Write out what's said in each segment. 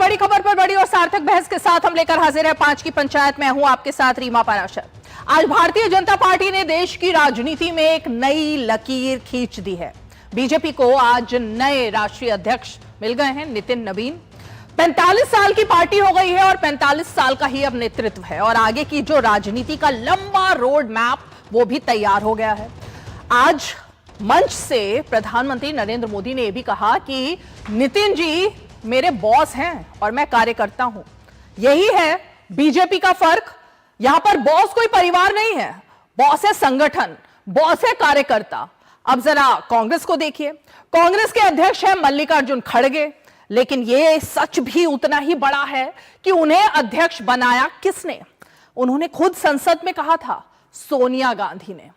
बड़ी खबर पर बड़ी और सार्थक बहस के साथ हम लेकर हाजिर है 5 की पंचायत में हूं आपके साथ रीमा पाराशर। आज भारतीय जनता पार्टी ने देश की राजनीति में एक नई लकीर खींच दी है। बीजेपी को आज नए राष्ट्रीय अध्यक्ष मिल गए हैं, नितिन नवीन। 45 साल की पार्टी हो गई है और 45 साल का ही अब नेतृत्व है और आगे की जो राजनीति का लंबा रोड मैप वो भी तैयार हो गया है। आज मंच से प्रधानमंत्री नरेंद्र मोदी ने यह भी कहा कि नितिन जी मेरे बॉस हैं और मैं कार्यकर्ता हूं। यही है बीजेपी का फर्क। यहां पर बॉस कोई परिवार नहीं है, बॉस है संगठन, बॉस है कार्यकर्ता। अब जरा कांग्रेस को देखिए। कांग्रेस के अध्यक्ष हैं मल्लिकार्जुन खड़गे, लेकिन यह सच भी उतना ही बड़ा है कि उन्हें अध्यक्ष बनाया किसने? उन्होंने खुद संसद में कहा था, सोनिया गांधी ने।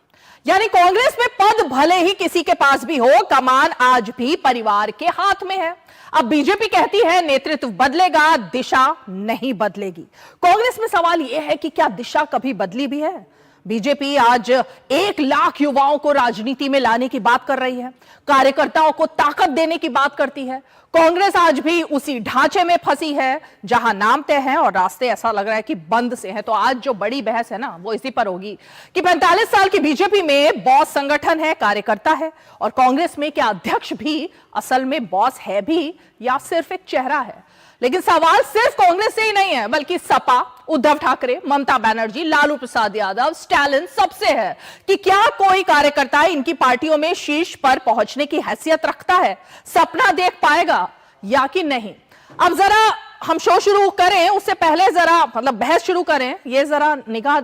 यानी कांग्रेस में पद भले ही किसी के पास भी हो, कमान आज भी परिवार के हाथ में है। अब बीजेपी कहती है नेतृत्व बदलेगा, दिशा नहीं बदलेगी। कांग्रेस में सवाल यह है कि क्या दिशा कभी बदली भी है? बीजेपी आज 1 लाख युवाओं को राजनीति में लाने की बात कर रही है, कार्यकर्ताओं को ताकत देने की बात करती है। कांग्रेस आज भी उसी ढांचे में फंसी है जहां नाम तय है और रास्ते ऐसा लग रहा है कि बंद से हैं। तो आज जो बड़ी बहस है ना वो इसी पर होगी कि 45 साल की बीजेपी में बॉस संगठन है, कार्यकर्ता है, और कांग्रेस में क्या अध्यक्ष भी असल में बॉस है भी या सिर्फ एक चेहरा है? लेकिन सवाल सिर्फ कांग्रेस से ही नहीं है, बल्कि सपा, उद्धव ठाकरे, ममता बनर्जी, लालू प्रसाद यादव, स्टालिन, सबसे है कि क्या कोई कार्यकर्ता इनकी पार्टियों में शीर्ष पर पहुंचने की हैसियत रखता है, सपना देख पाएगा या कि नहीं। अब जरा हम शो शुरू करें उससे पहले जरा बहस शुरू करें, ये जरा निगाह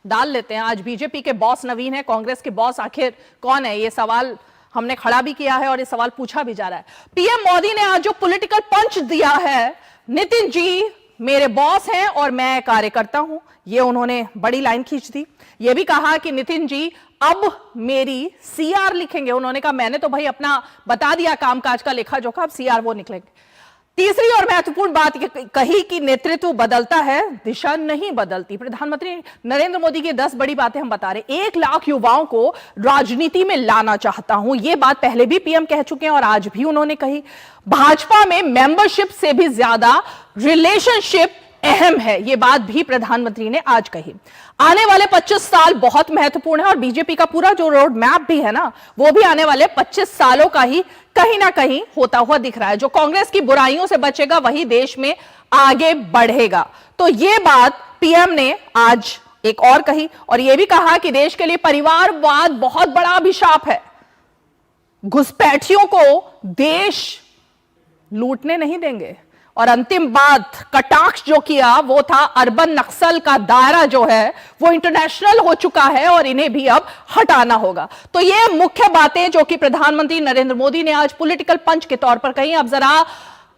डाल लेते हैं। आज बीजेपी के बॉस नवीन है, कांग्रेस के बॉस आखिर कौन है? ये सवाल हमने खड़ा भी किया है और ये सवाल पूछा भी जा रहा है। पीएम मोदी ने आज जो पॉलिटिकल पंच दिया है, नितिन जी मेरे बॉस हैं और मैं कार्यकर्ता हूं, ये उन्होंने बड़ी लाइन खींच दी। ये भी कहा कि नितिन जी अब मेरी सीआर लिखेंगे। उन्होंने कहा मैंने तो भाई अपना बता दिया कामकाज का लेखा जोखा, अब सीआर वो निकलेंगे। तीसरी और महत्वपूर्ण बात कही कि नेतृत्व बदलता है, दिशा नहीं बदलती। प्रधानमंत्री नरेंद्र मोदी की 10 बड़ी बातें हम बता रहे। 1 लाख युवाओं को राजनीति में लाना चाहता हूं, यह बात पहले भी पीएम कह चुके हैं और आज भी उन्होंने कही। भाजपा में मेंबरशिप से भी ज्यादा रिलेशनशिप अहम है, यह बात भी प्रधानमंत्री ने आज कही। आने वाले 25 साल बहुत महत्वपूर्ण है और बीजेपी का पूरा जो रोड मैप भी है ना वो भी आने वाले 25 सालों का ही कहीं ना कहीं होता हुआ दिख रहा है। जो कांग्रेस की बुराइयों से बचेगा वही देश में आगे बढ़ेगा। तो यह बात पीएम ने आज एक और कही और यह भी कहा कि देश के लिए परिवारवाद बहुत बड़ा अभिशाप है, घुसपैठियों को देश लूटने नहीं देंगे। और अंतिम बात कटाक्ष जो किया वो था अर्बन नक्सल का दायरा जो है वो इंटरनेशनल हो चुका है और इन्हें भी अब हटाना होगा। तो ये मुख्य बातें जो कि प्रधानमंत्री नरेंद्र मोदी ने आज पॉलिटिकल पंच के तौर पर कही। अब जरा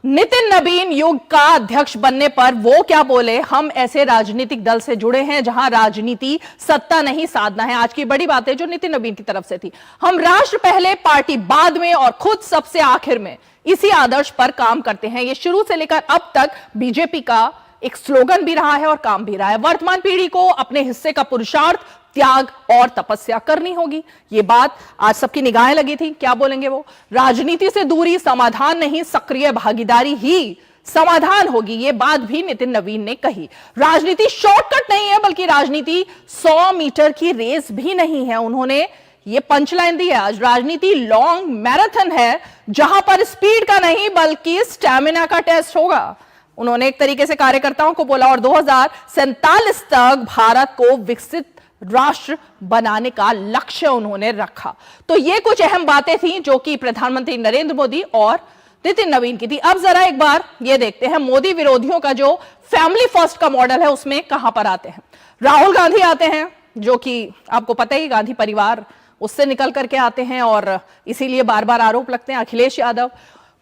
नितिन नवीन युग का अध्यक्ष बनने पर वो क्या बोले। हम ऐसे राजनीतिक दल से जुड़े हैं जहां राजनीति सत्ता नहीं साधना है। आज की बड़ी बातें जो नितिन नवीन की तरफ से थी, हम राष्ट्र पहले पार्टी बाद में और खुद सबसे आखिर में, इसी आदर्श पर काम करते हैं। ये शुरू से लेकर अब तक बीजेपी का एक स्लोगन भी रहा है और काम भी रहा है। वर्तमान पीढ़ी को अपने हिस्से का पुरुषार्थ, त्याग और तपस्या करनी होगी। ये बात आज सबकी निगाहें लगी थी। क्या बोलेंगे वो? राजनीति से दूरी समाधान नहीं, सक्रिय भागीदारी ही समाधान होगी। ये बात भी नितिन नवीन ने कही। राजनीति शॉर्टकट नहीं है, बल्कि राजनीति 100 मीटर की रेस भी नहीं है। उन्होंने ये पंचलाइन दी है आज, राजनीति लॉन्ग मैराथन है जहां पर स्पीड का नहीं बल्कि स्टैमिना का टेस्ट होगा। उन्होंने एक तरीके से कार्यकर्ताओं को बोला और 2047 तक भारत को विकसित राष्ट्र बनाने का लक्ष्य उन्होंने रखा। तो ये कुछ अहम बातें थी जो कि प्रधानमंत्री नरेंद्र मोदी और नितिन नवीन की थी। अब जरा एक बार ये देखते हैं मोदी विरोधियों का जो फैमिली फर्स्ट का मॉडल है उसमें कहां पर आते हैं। राहुल गांधी आते हैं जो कि आपको पता ही गांधी परिवार उससे निकल करके आते हैं और इसीलिए बार बार आरोप लगते हैं। अखिलेश यादव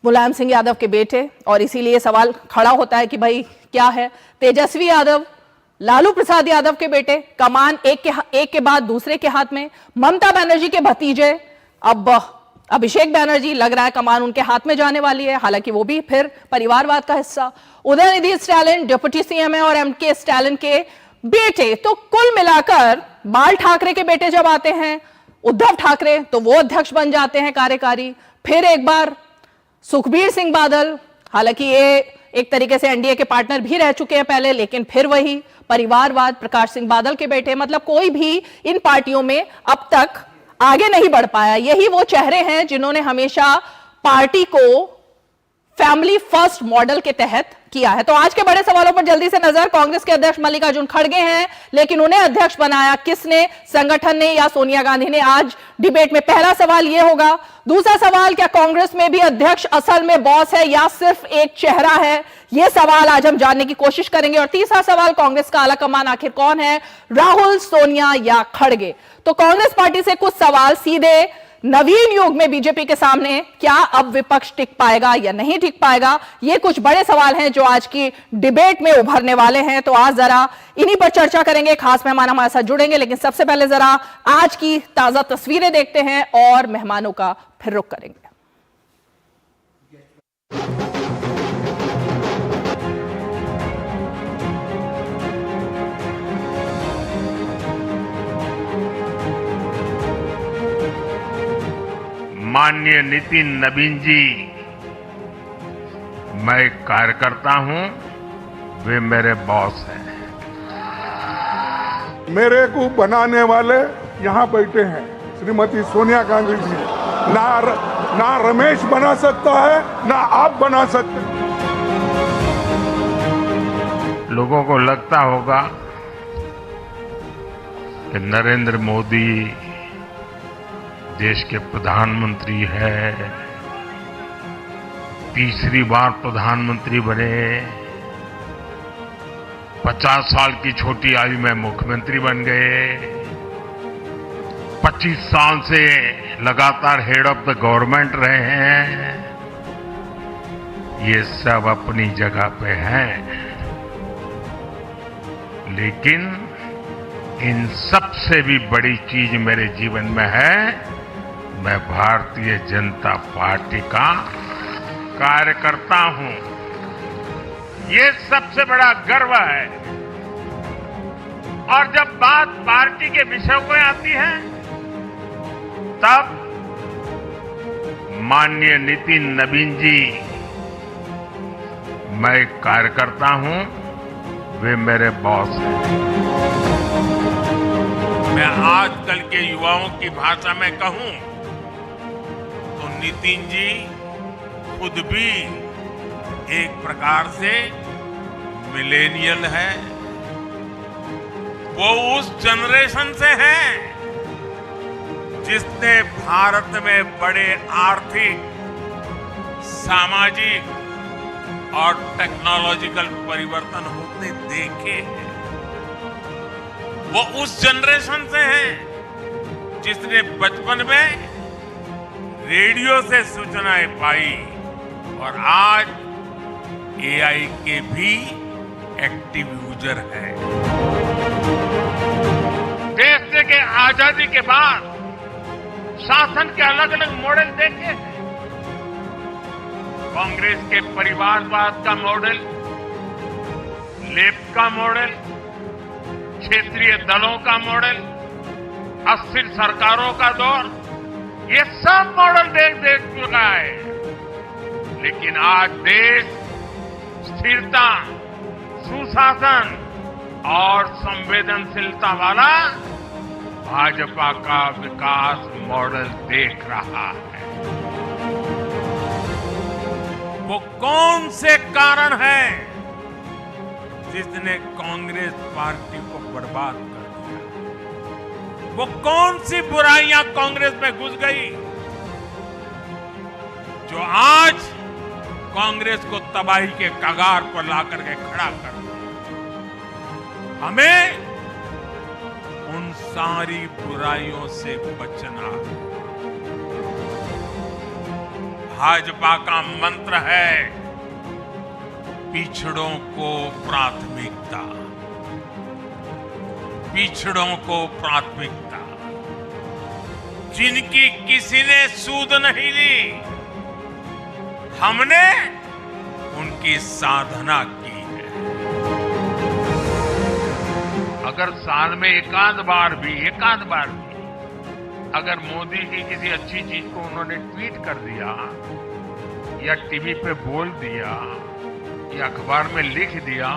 मुलायम सिंह यादव के बेटे, और इसीलिए सवाल खड़ा होता है कि भाई क्या है। तेजस्वी यादव लालू प्रसाद यादव के बेटे, कमान एक के बाद दूसरे के हाथ में। ममता बनर्जी के भतीजे, अब अभिषेक बनर्जी, लग रहा है कमान उनके हाथ में जाने वाली है, हालांकि वो भी फिर परिवारवाद का हिस्सा। उदयनिधि स्टालिन डिप्टी सीएम है और एमके स्टालिन के बेटे। तो कुल मिलाकर बाल ठाकरे के बेटे जब आते हैं, उद्धव ठाकरे, तो वो अध्यक्ष बन जाते हैं कार्यकारी। फिर एक बार सुखबीर सिंह बादल, हालांकि ये एक तरीके से एनडीए के पार्टनर भी रह चुके हैं पहले, लेकिन फिर वही परिवारवाद, प्रकाश सिंह बादल के बेटे, मतलब कोई भी इन पार्टियों में अब तक आगे नहीं बढ़ पाया। यही वो चेहरे हैं जिन्होंने हमेशा पार्टी को फैमिली फर्स्ट मॉडल के तहत किया है। तो आज के बड़े सवालों पर जल्दी से नजर। कांग्रेस के अध्यक्ष मल्लिकार्जुन खड़गे हैं, लेकिन उन्हें अध्यक्ष बनाया किसने, संगठन ने या सोनिया गांधी ने? आज डिबेट में पहला सवाल यह होगा। दूसरा सवाल, क्या कांग्रेस में भी अध्यक्ष असल में बॉस है या सिर्फ एक चेहरा है? यह सवाल आज हम जानने की कोशिश करेंगे। और तीसरा सवाल, कांग्रेस का आला कमान आखिर कौन है, राहुल, सोनिया या खड़गे? तो कांग्रेस पार्टी से कुछ सवाल सीधे नवीन युग में बीजेपी के सामने, क्या अब विपक्ष टिक पाएगा या नहीं टिक पाएगा? ये कुछ बड़े सवाल हैं जो आज की डिबेट में उभरने वाले हैं। तो आज जरा इन्हीं पर चर्चा करेंगे। खास मेहमान हमारे साथ जुड़ेंगे, लेकिन सबसे पहले जरा आज की ताजा तस्वीरें देखते हैं और मेहमानों का फिर रुख करेंगे। माननीय नितिन नवीन जी, मैं एक कार्यकर्ता हूं, वे मेरे बॉस हैं। मेरे को बनाने वाले यहाँ बैठे हैं, श्रीमती सोनिया गांधी जी। ना रमेश बना सकता है, ना आप बना सकते हैं। लोगों को लगता होगा कि नरेंद्र मोदी देश के प्रधानमंत्री है, तीसरी बार प्रधानमंत्री बने, 50 साल की छोटी आयु में मुख्यमंत्री बन गए, 25 साल से लगातार हेड ऑफ द गवर्नमेंट रहे हैं। ये सब अपनी जगह पे हैं, लेकिन इन सबसे भी बड़ी चीज मेरे जीवन में है, मैं भारतीय जनता पार्टी का कार्यकर्ता हूं। ये सबसे बड़ा गर्व है। और जब बात पार्टी के विषयों को आती है, तब माननीय नितिन नवीन जी, मैं एक कार्यकर्ता हूं, वे मेरे बॉस हैं। मैं आजकल के युवाओं की भाषा में कहूं तो नितिन जी खुद भी एक प्रकार से मिलेनियल है। वो उस जनरेशन से हैं जिसने भारत में बड़े आर्थिक, सामाजिक और टेक्नोलॉजिकल परिवर्तन होते देखे हैं। वो उस जनरेशन से हैं जिसने बचपन में रेडियो से सूचनाएं पाई और आज एआई के भी एक्टिव यूजर है। देश के आजादी के बाद शासन के अलग अलग मॉडल देखे हैं। कांग्रेस के परिवारवाद का मॉडल, लेफ्ट का मॉडल, क्षेत्रीय दलों का मॉडल, अस्थिर सरकारों का दौर, ये सब मॉडल देख चुका है। लेकिन आज देश स्थिरता, सुशासन और संवेदनशीलता वाला भाजपा का विकास मॉडल देख रहा है। वो कौन से कारण हैं जिसने कांग्रेस पार्टी को बर्बाद कर दिया? वो कौन सी बुराइयां कांग्रेस में घुस गई जो आज कांग्रेस को तबाही के कगार पर लाकर के खड़ा कर दिया? हमें उन सारी बुराइयों से बचना। भाजपा का मंत्र है पिछड़ों को प्राथमिकता, पिछड़ों को प्राथमिकता। जिनकी किसी ने सूद नहीं ली, हमने उनकी साधना की है। अगर साल में एकाध बार भी अगर मोदी की किसी अच्छी चीज को उन्होंने ट्वीट कर दिया या टीवी पे बोल दिया ये अखबार में लिख दिया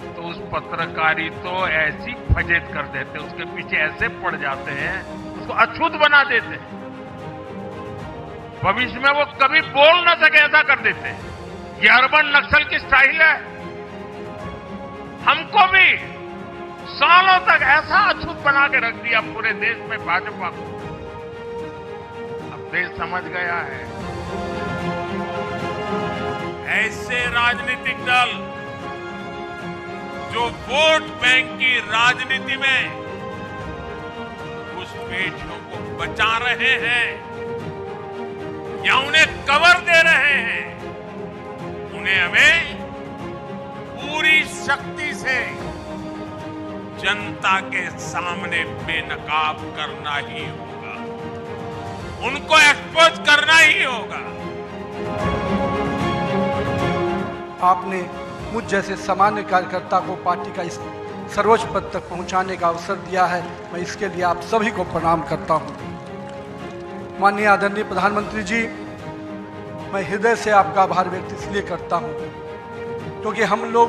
तो उस पत्रकारी तो ऐसी फजेत कर देते, उसके पीछे ऐसे पड़ जाते हैं, उसको अछूत बना देते हैं, भविष्य में वो कभी बोल ना सके ऐसा कर देते हैं। ये अर्बन नक्सल की स्टाइल है। हमको भी सालों तक ऐसा अछूत बना के रख दिया पूरे देश में भाजपा को। अब देश समझ गया है ऐसे राजनीतिक दल जो वोट बैंक की राजनीति में घुसपैठियों को बचा रहे हैं या उन्हें कवर दे रहे हैं, उन्हें हमें पूरी शक्ति से जनता के सामने बेनकाब करना ही होगा, उनको एक्सपोज करना ही होगा। आपने मुझ जैसे सामान्य कार्यकर्ता को पार्टी का इस सर्वोच्च पद तक पहुंचाने का अवसर दिया है। मैं इसके लिए आप सभी को प्रणाम करता हूं। माननीय आदरणीय प्रधानमंत्री जी, मैं हृदय से आपका आभार व्यक्त इसलिए करता हूं क्योंकि हम लोग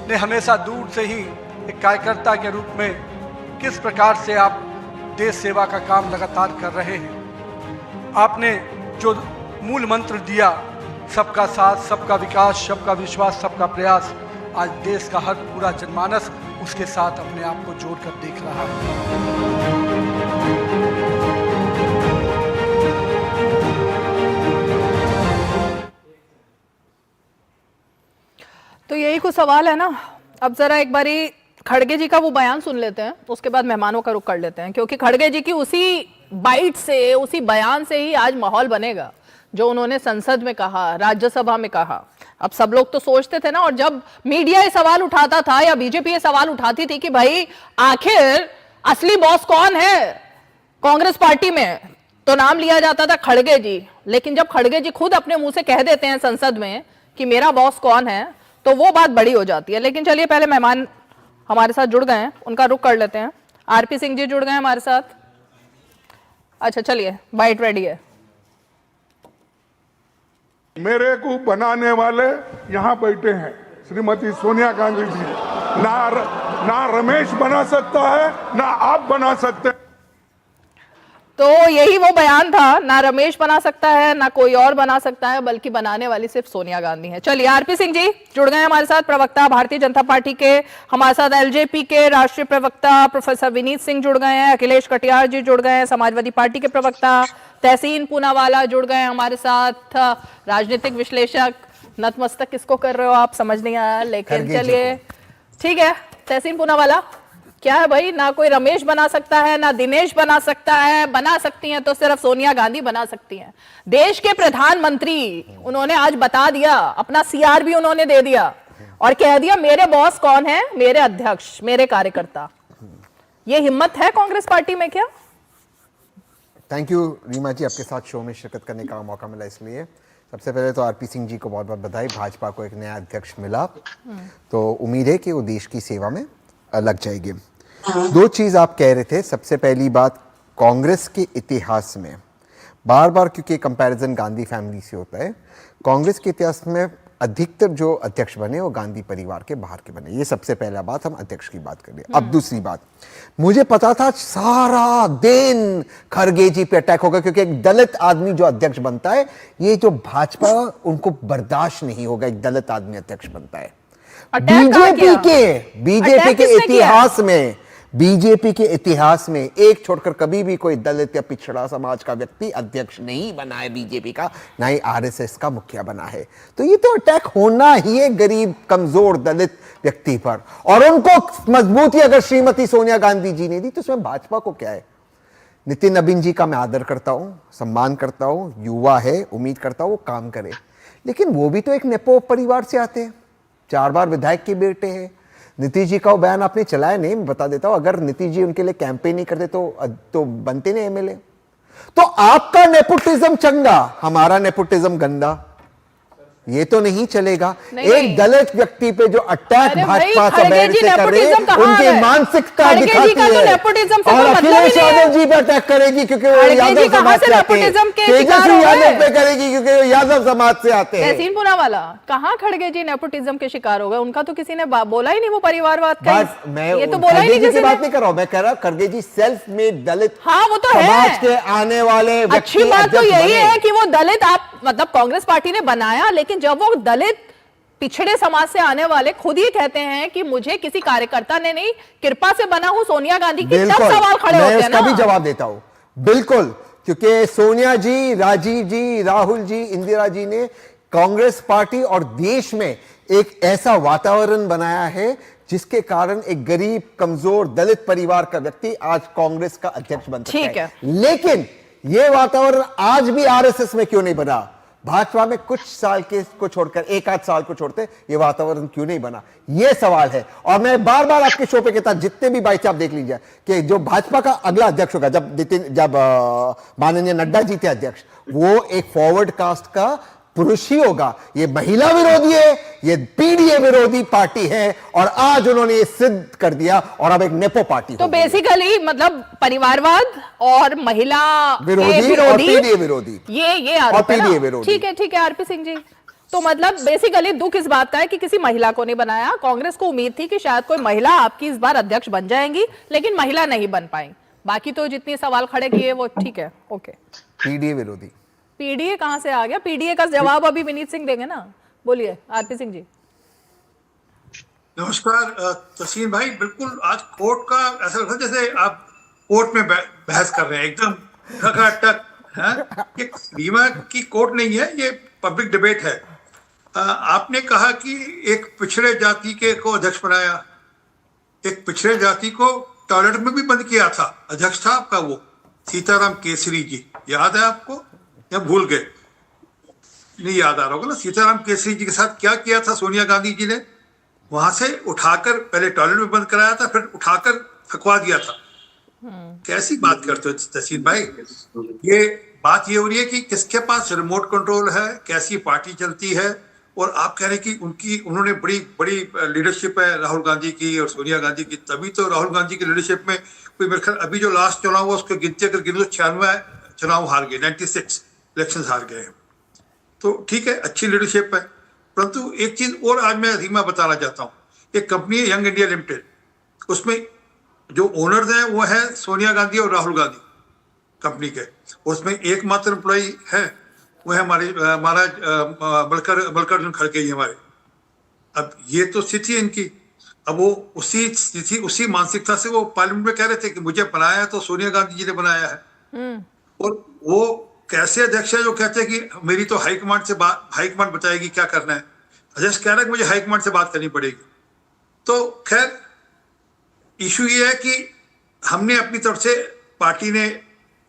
ने हमेशा दूर से ही एक कार्यकर्ता के रूप में किस प्रकार से आप देश सेवा का काम लगातार कर रहे हैं। आपने जो मूल मंत्र दिया, सबका साथ, सबका विकास, सबका विश्वास, सबका प्रयास, आज देश का हर पूरा जनमानस उसके साथ अपने आप को जोड़कर देख रहा है। तो यही कुछ सवाल है ना। अब जरा एक बारी खड़गे जी का वो बयान सुन लेते हैं, उसके बाद मेहमानों का रुख कर लेते हैं, क्योंकि खड़गे जी की उसी बाइट से, उसी बयान से ही आज माहौल बनेगा जो उन्होंने संसद में कहा, राज्यसभा में कहा। अब सब लोग तो सोचते थे ना, और जब मीडिया ये सवाल उठाता था या बीजेपी ये सवाल उठाती थी कि भाई आखिर असली बॉस कौन है कांग्रेस पार्टी में, तो नाम लिया जाता था खड़गे जी। लेकिन जब खड़गे जी खुद अपने मुंह से कह देते हैं संसद में कि मेरा बॉस कौन है, तो वो बात बड़ी हो जाती है। लेकिन चलिए, पहले मेहमान हमारे साथ जुड़ गए हैं, उनका रुख कर लेते हैं। आरपी सिंह जी जुड़ गए हैं हमारे साथ। अच्छा चलिए, बाइट रेडी है। मेरे को बनाने वाले यहाँ बैठे हैं, श्रीमती सोनिया गांधी जी। ना रमेश बना सकता है, ना आप बना सकते हैं। तो यही वो बयान था, ना रमेश बना सकता है, ना कोई और बना सकता है, बल्कि बनाने वाली सिर्फ सोनिया गांधी है। चलिए, आरपी सिंह जी जुड़ गए हमारे साथ, प्रवक्ता भारतीय जनता पार्टी के। हमारे साथ एलजेपी के राष्ट्रीय प्रवक्ता प्रोफेसर विनीत सिंह जुड़ गए हैं। अखिलेश कटियार जी जुड़ गए हैं, समाजवादी पार्टी के प्रवक्ता। तहसीन पूनावाला जुड़ गए हैं हमारे साथ, राजनीतिक विश्लेषक। नतमस्तक किसको कर रहे हो आप, समझ नहीं आया, लेकिन चलिए ठीक है। तहसीन पूनावाला, क्या है भाई, ना कोई रमेश बना सकता है, ना दिनेश बना सकता है, बना सकती हैं तो सिर्फ सोनिया गांधी बना सकती हैं। देश के प्रधानमंत्री, उन्होंने आज बता दिया, अपना सीआर भी उन्होंने दे दिया और कह दिया मेरे बॉस कौन है, मेरे अध्यक्ष, मेरे कार्यकर्ता। ये हिम्मत है कांग्रेस पार्टी में क्या? थैंक यू रीमा जी, आपके साथ शो में शिरकत करने का मौका मिला, इसलिए सबसे पहले तो आरपी सिंह जी को बहुत बहुत बधाई। भाजपा को एक नया अध्यक्ष मिला, तो उम्मीद है कि वो देश की सेवा में लग जाएगी। दो चीज आप कह रहे थे। सबसे पहली बात, कांग्रेस के इतिहास में बार बार, क्योंकि कंपैरिजन गांधी फैमिली से होता है, कांग्रेस के इतिहास में अधिकतर जो अध्यक्ष बने वो गांधी परिवार के बाहर के बने। ये सबसे पहला बात, हम अध्यक्ष की बात करें। अब दूसरी बात, मुझे पता था सारा दिन खड़गे जी पे अटैक होगा, क्योंकि एक दलित आदमी जो अध्यक्ष बनता है, ये जो भाजपा उनको बर्दाश्त नहीं होगा, एक दलित आदमी अध्यक्ष बनता है। बीजेपी के इतिहास में एक छोड़कर कभी भी कोई दलित या पिछड़ा समाज का व्यक्ति अध्यक्ष नहीं बना है बीजेपी का, ना ही आरएसएस का मुखिया बना है। तो ये तो अटैक होना ही है गरीब कमजोर दलित व्यक्ति पर, और उनको मजबूती अगर श्रीमती सोनिया गांधी जी ने दी, तो उसमें भाजपा को क्या है। नितिन नबीन जी का मैं आदर करता हूं, सम्मान करता हूं, युवा है, उम्मीद करता हूं वो काम करे, लेकिन वो भी तो एक नेपो परिवार से आते हैं, 4 बार विधायक के बेटे हैं। नीतीश जी का वो बयान आपने चलाया नहीं, मैं बता देता हूं, अगर नीतीश जी उनके लिए कैंपेन नहीं करते तो बनते नहीं एमएलए। तो आपका नेपोटिज्म चंगा, हमारा नेपोटिज्म गंदा। ये तो नहीं चलेगा। नहीं, एक नहीं। दलित व्यक्ति पे जो अटैक अरे भाजपा भाई, खड़गे जी से कर रही है, नेपोटिज्म कहाँ उनकी है? मानसिकता खड़गे जी दिखाती का तो है। नेपोटिज्म से और कोई मतलब ही अखिलेश नहीं है। यादव जी पे अटैक करेगी क्योंकि वो खड़गे जी यादव कहाँ समाज से से आते हैं। नेपोटिज्म के शिकार तेजस्वी हो गए? यादव पे करेगी क्योंकि वो यादव समाज से आते हैं। तहसीन पूनावाला कहाँ खड़गे जी नेपोटिज्म के शिकार हो गए? उनका तो किसी ने बोला ही नहीं वो परिवारवाद का। मैं ये तो बोला ही खड़गे नहीं जी किसी की बात ने। नहीं कर रहा हूं, मैं कह रहा हूं खड़गे जी सेल्फ मेड दलित हाँ, वो तो है। समाज के आने वाले अच्छी व्यक्ति बात तो अध्यक्ष यही बने। है कि वो दलित, आप मतलब कांग्रेस पार्टी ने बनाया, लेकिन जब वो दलित पिछड़े समाज से आने वाले खुद ही कहते हैं कि मुझे किसी कार्यकर्ता ने नहीं, कृपा से बना हूं सोनिया गांधी की, तब बिल्कुल, सवाल खड़े मैं होते हैं उसका ना। भी जवाब देता हूं, बिल्कुल, क्योंकि सोनिया जी, राजीव जी, राहुल जी, इंदिरा जी ने कांग्रेस पार्टी और देश में एक ऐसा वातावरण बनाया है जिसके कारण एक गरीब, कमजोर, दलित परिवार का व्यक्ति आज कांग्रेस का अध्यक्ष बन सकता ठीक है। लेकिन यह वातावरण आज भी आरएसएस में क्यों नहीं बना? भाजपा में कुछ साल के को छोड़कर, एक आध साल को छोड़ते, ये वातावरण क्यों नहीं बना? ये सवाल है। और मैं बार बार आपके शो पे कहता, जितने भी बाइट आप देख लीजिए कि जो भाजपा का अगला अध्यक्ष होगा, जब माननीय नड्डा जी थे अध्यक्ष, वो एक फॉरवर्ड कास्ट का पुरुष ही होगा। ये महिला विरोधी है, ये पीडीए विरोधी पार्टी है, और आज उन्होंने ये सिद्ध कर दिया, और अब एक नेपो पार्टी तो बेसिकली मतलब परिवारवाद और महिला विरोधी और पीडीए विरोधी, ये आरोप है ना? पीडीए विरोधी। ठीक है आरपी सिंह जी, तो मतलब बेसिकली दुख इस बात का है कि किसी महिला को नहीं बनाया। कांग्रेस को उम्मीद थी कि शायद कोई महिला आपकी इस बार अध्यक्ष बन जाएंगी, लेकिन महिला नहीं बन पाई। बाकी तो जितने सवाल खड़े किए वो ठीक है, ओके। पीडीए विरोधी, पीडीए कहां से आ गया? पीडीए का जवाब अभी विनीत सिंह देंगे ना, बोलिए आरपी सिंह जी। नमस्कार तसीम भाई, बिल्कुल आज कोर्ट का ऐसा लग रहा है जैसे आप कोर्ट में बहस कर रहे हैं, एकदम ठकाठक है। ये रीमा की कोर्ट नहीं है, ये पब्लिक डिबेट है। आपने कहा कि एक पिछड़े जाति के को अध्यक्ष बनाया, एक पिछड़े जाति को टॉयलेट में भी बंद किया था, अध्यक्ष था आपका वो सीताराम केसरी जी, याद है आपको या भूल गए? नहीं याद आ रहा होगा ना। सीताराम केसरी जी के साथ क्या किया था सोनिया गांधी जी ने? वहां से उठाकर पहले टॉयलेट में बंद कराया था, फिर उठाकर फकवा दिया था। कैसी बात करते हो तहसीन भाई? ये बात ये हो रही है कि किसके पास रिमोट कंट्रोल है, कैसी पार्टी चलती है, और आप कह रहे हैं कि उन्होंने बड़ी बड़ी लीडरशिप है राहुल गांधी की और सोनिया गांधी की। तभी तो राहुल गांधी की लीडरशिप में कोई मेरे ख्याल अभी जो लास्ट चुनाव हुआ उसको गिनते अगर गिनो तो 96 चुनाव हार गए, 96 इलेक्शन हार गए। तो ठीक है, अच्छी लीडरशिप है, परंतु एक चीज और आज मैं रीमा बताना चाहता हूँ। एक कंपनी है यंग इंडिया लिमिटेड, उसमें जो ओनर्स हैं वो है सोनिया गांधी और राहुल गांधी कंपनी के। उसमें एकमात्र एम्प्लॉय है वो है महाराज मल्लिकार्जुन खड़गे जी हमारे। अब ये तो स्थिति है इनकी। अब वो उसी स्थिति, उसी मानसिकता से वो पार्लियामेंट में कह रहे थे कि मुझे बनाया तो सोनिया गांधी जी ने बनाया है, और वो कैसे अध्यक्ष है जो कहते हैं कि मेरी तो हाईकमांड बताएगी क्या करना है। अध्यक्ष कह रहा है कि मुझे हाईकमांड से बात करनी पड़ेगी। तो खैर इशू ये है कि हमने अपनी तरफ से, पार्टी ने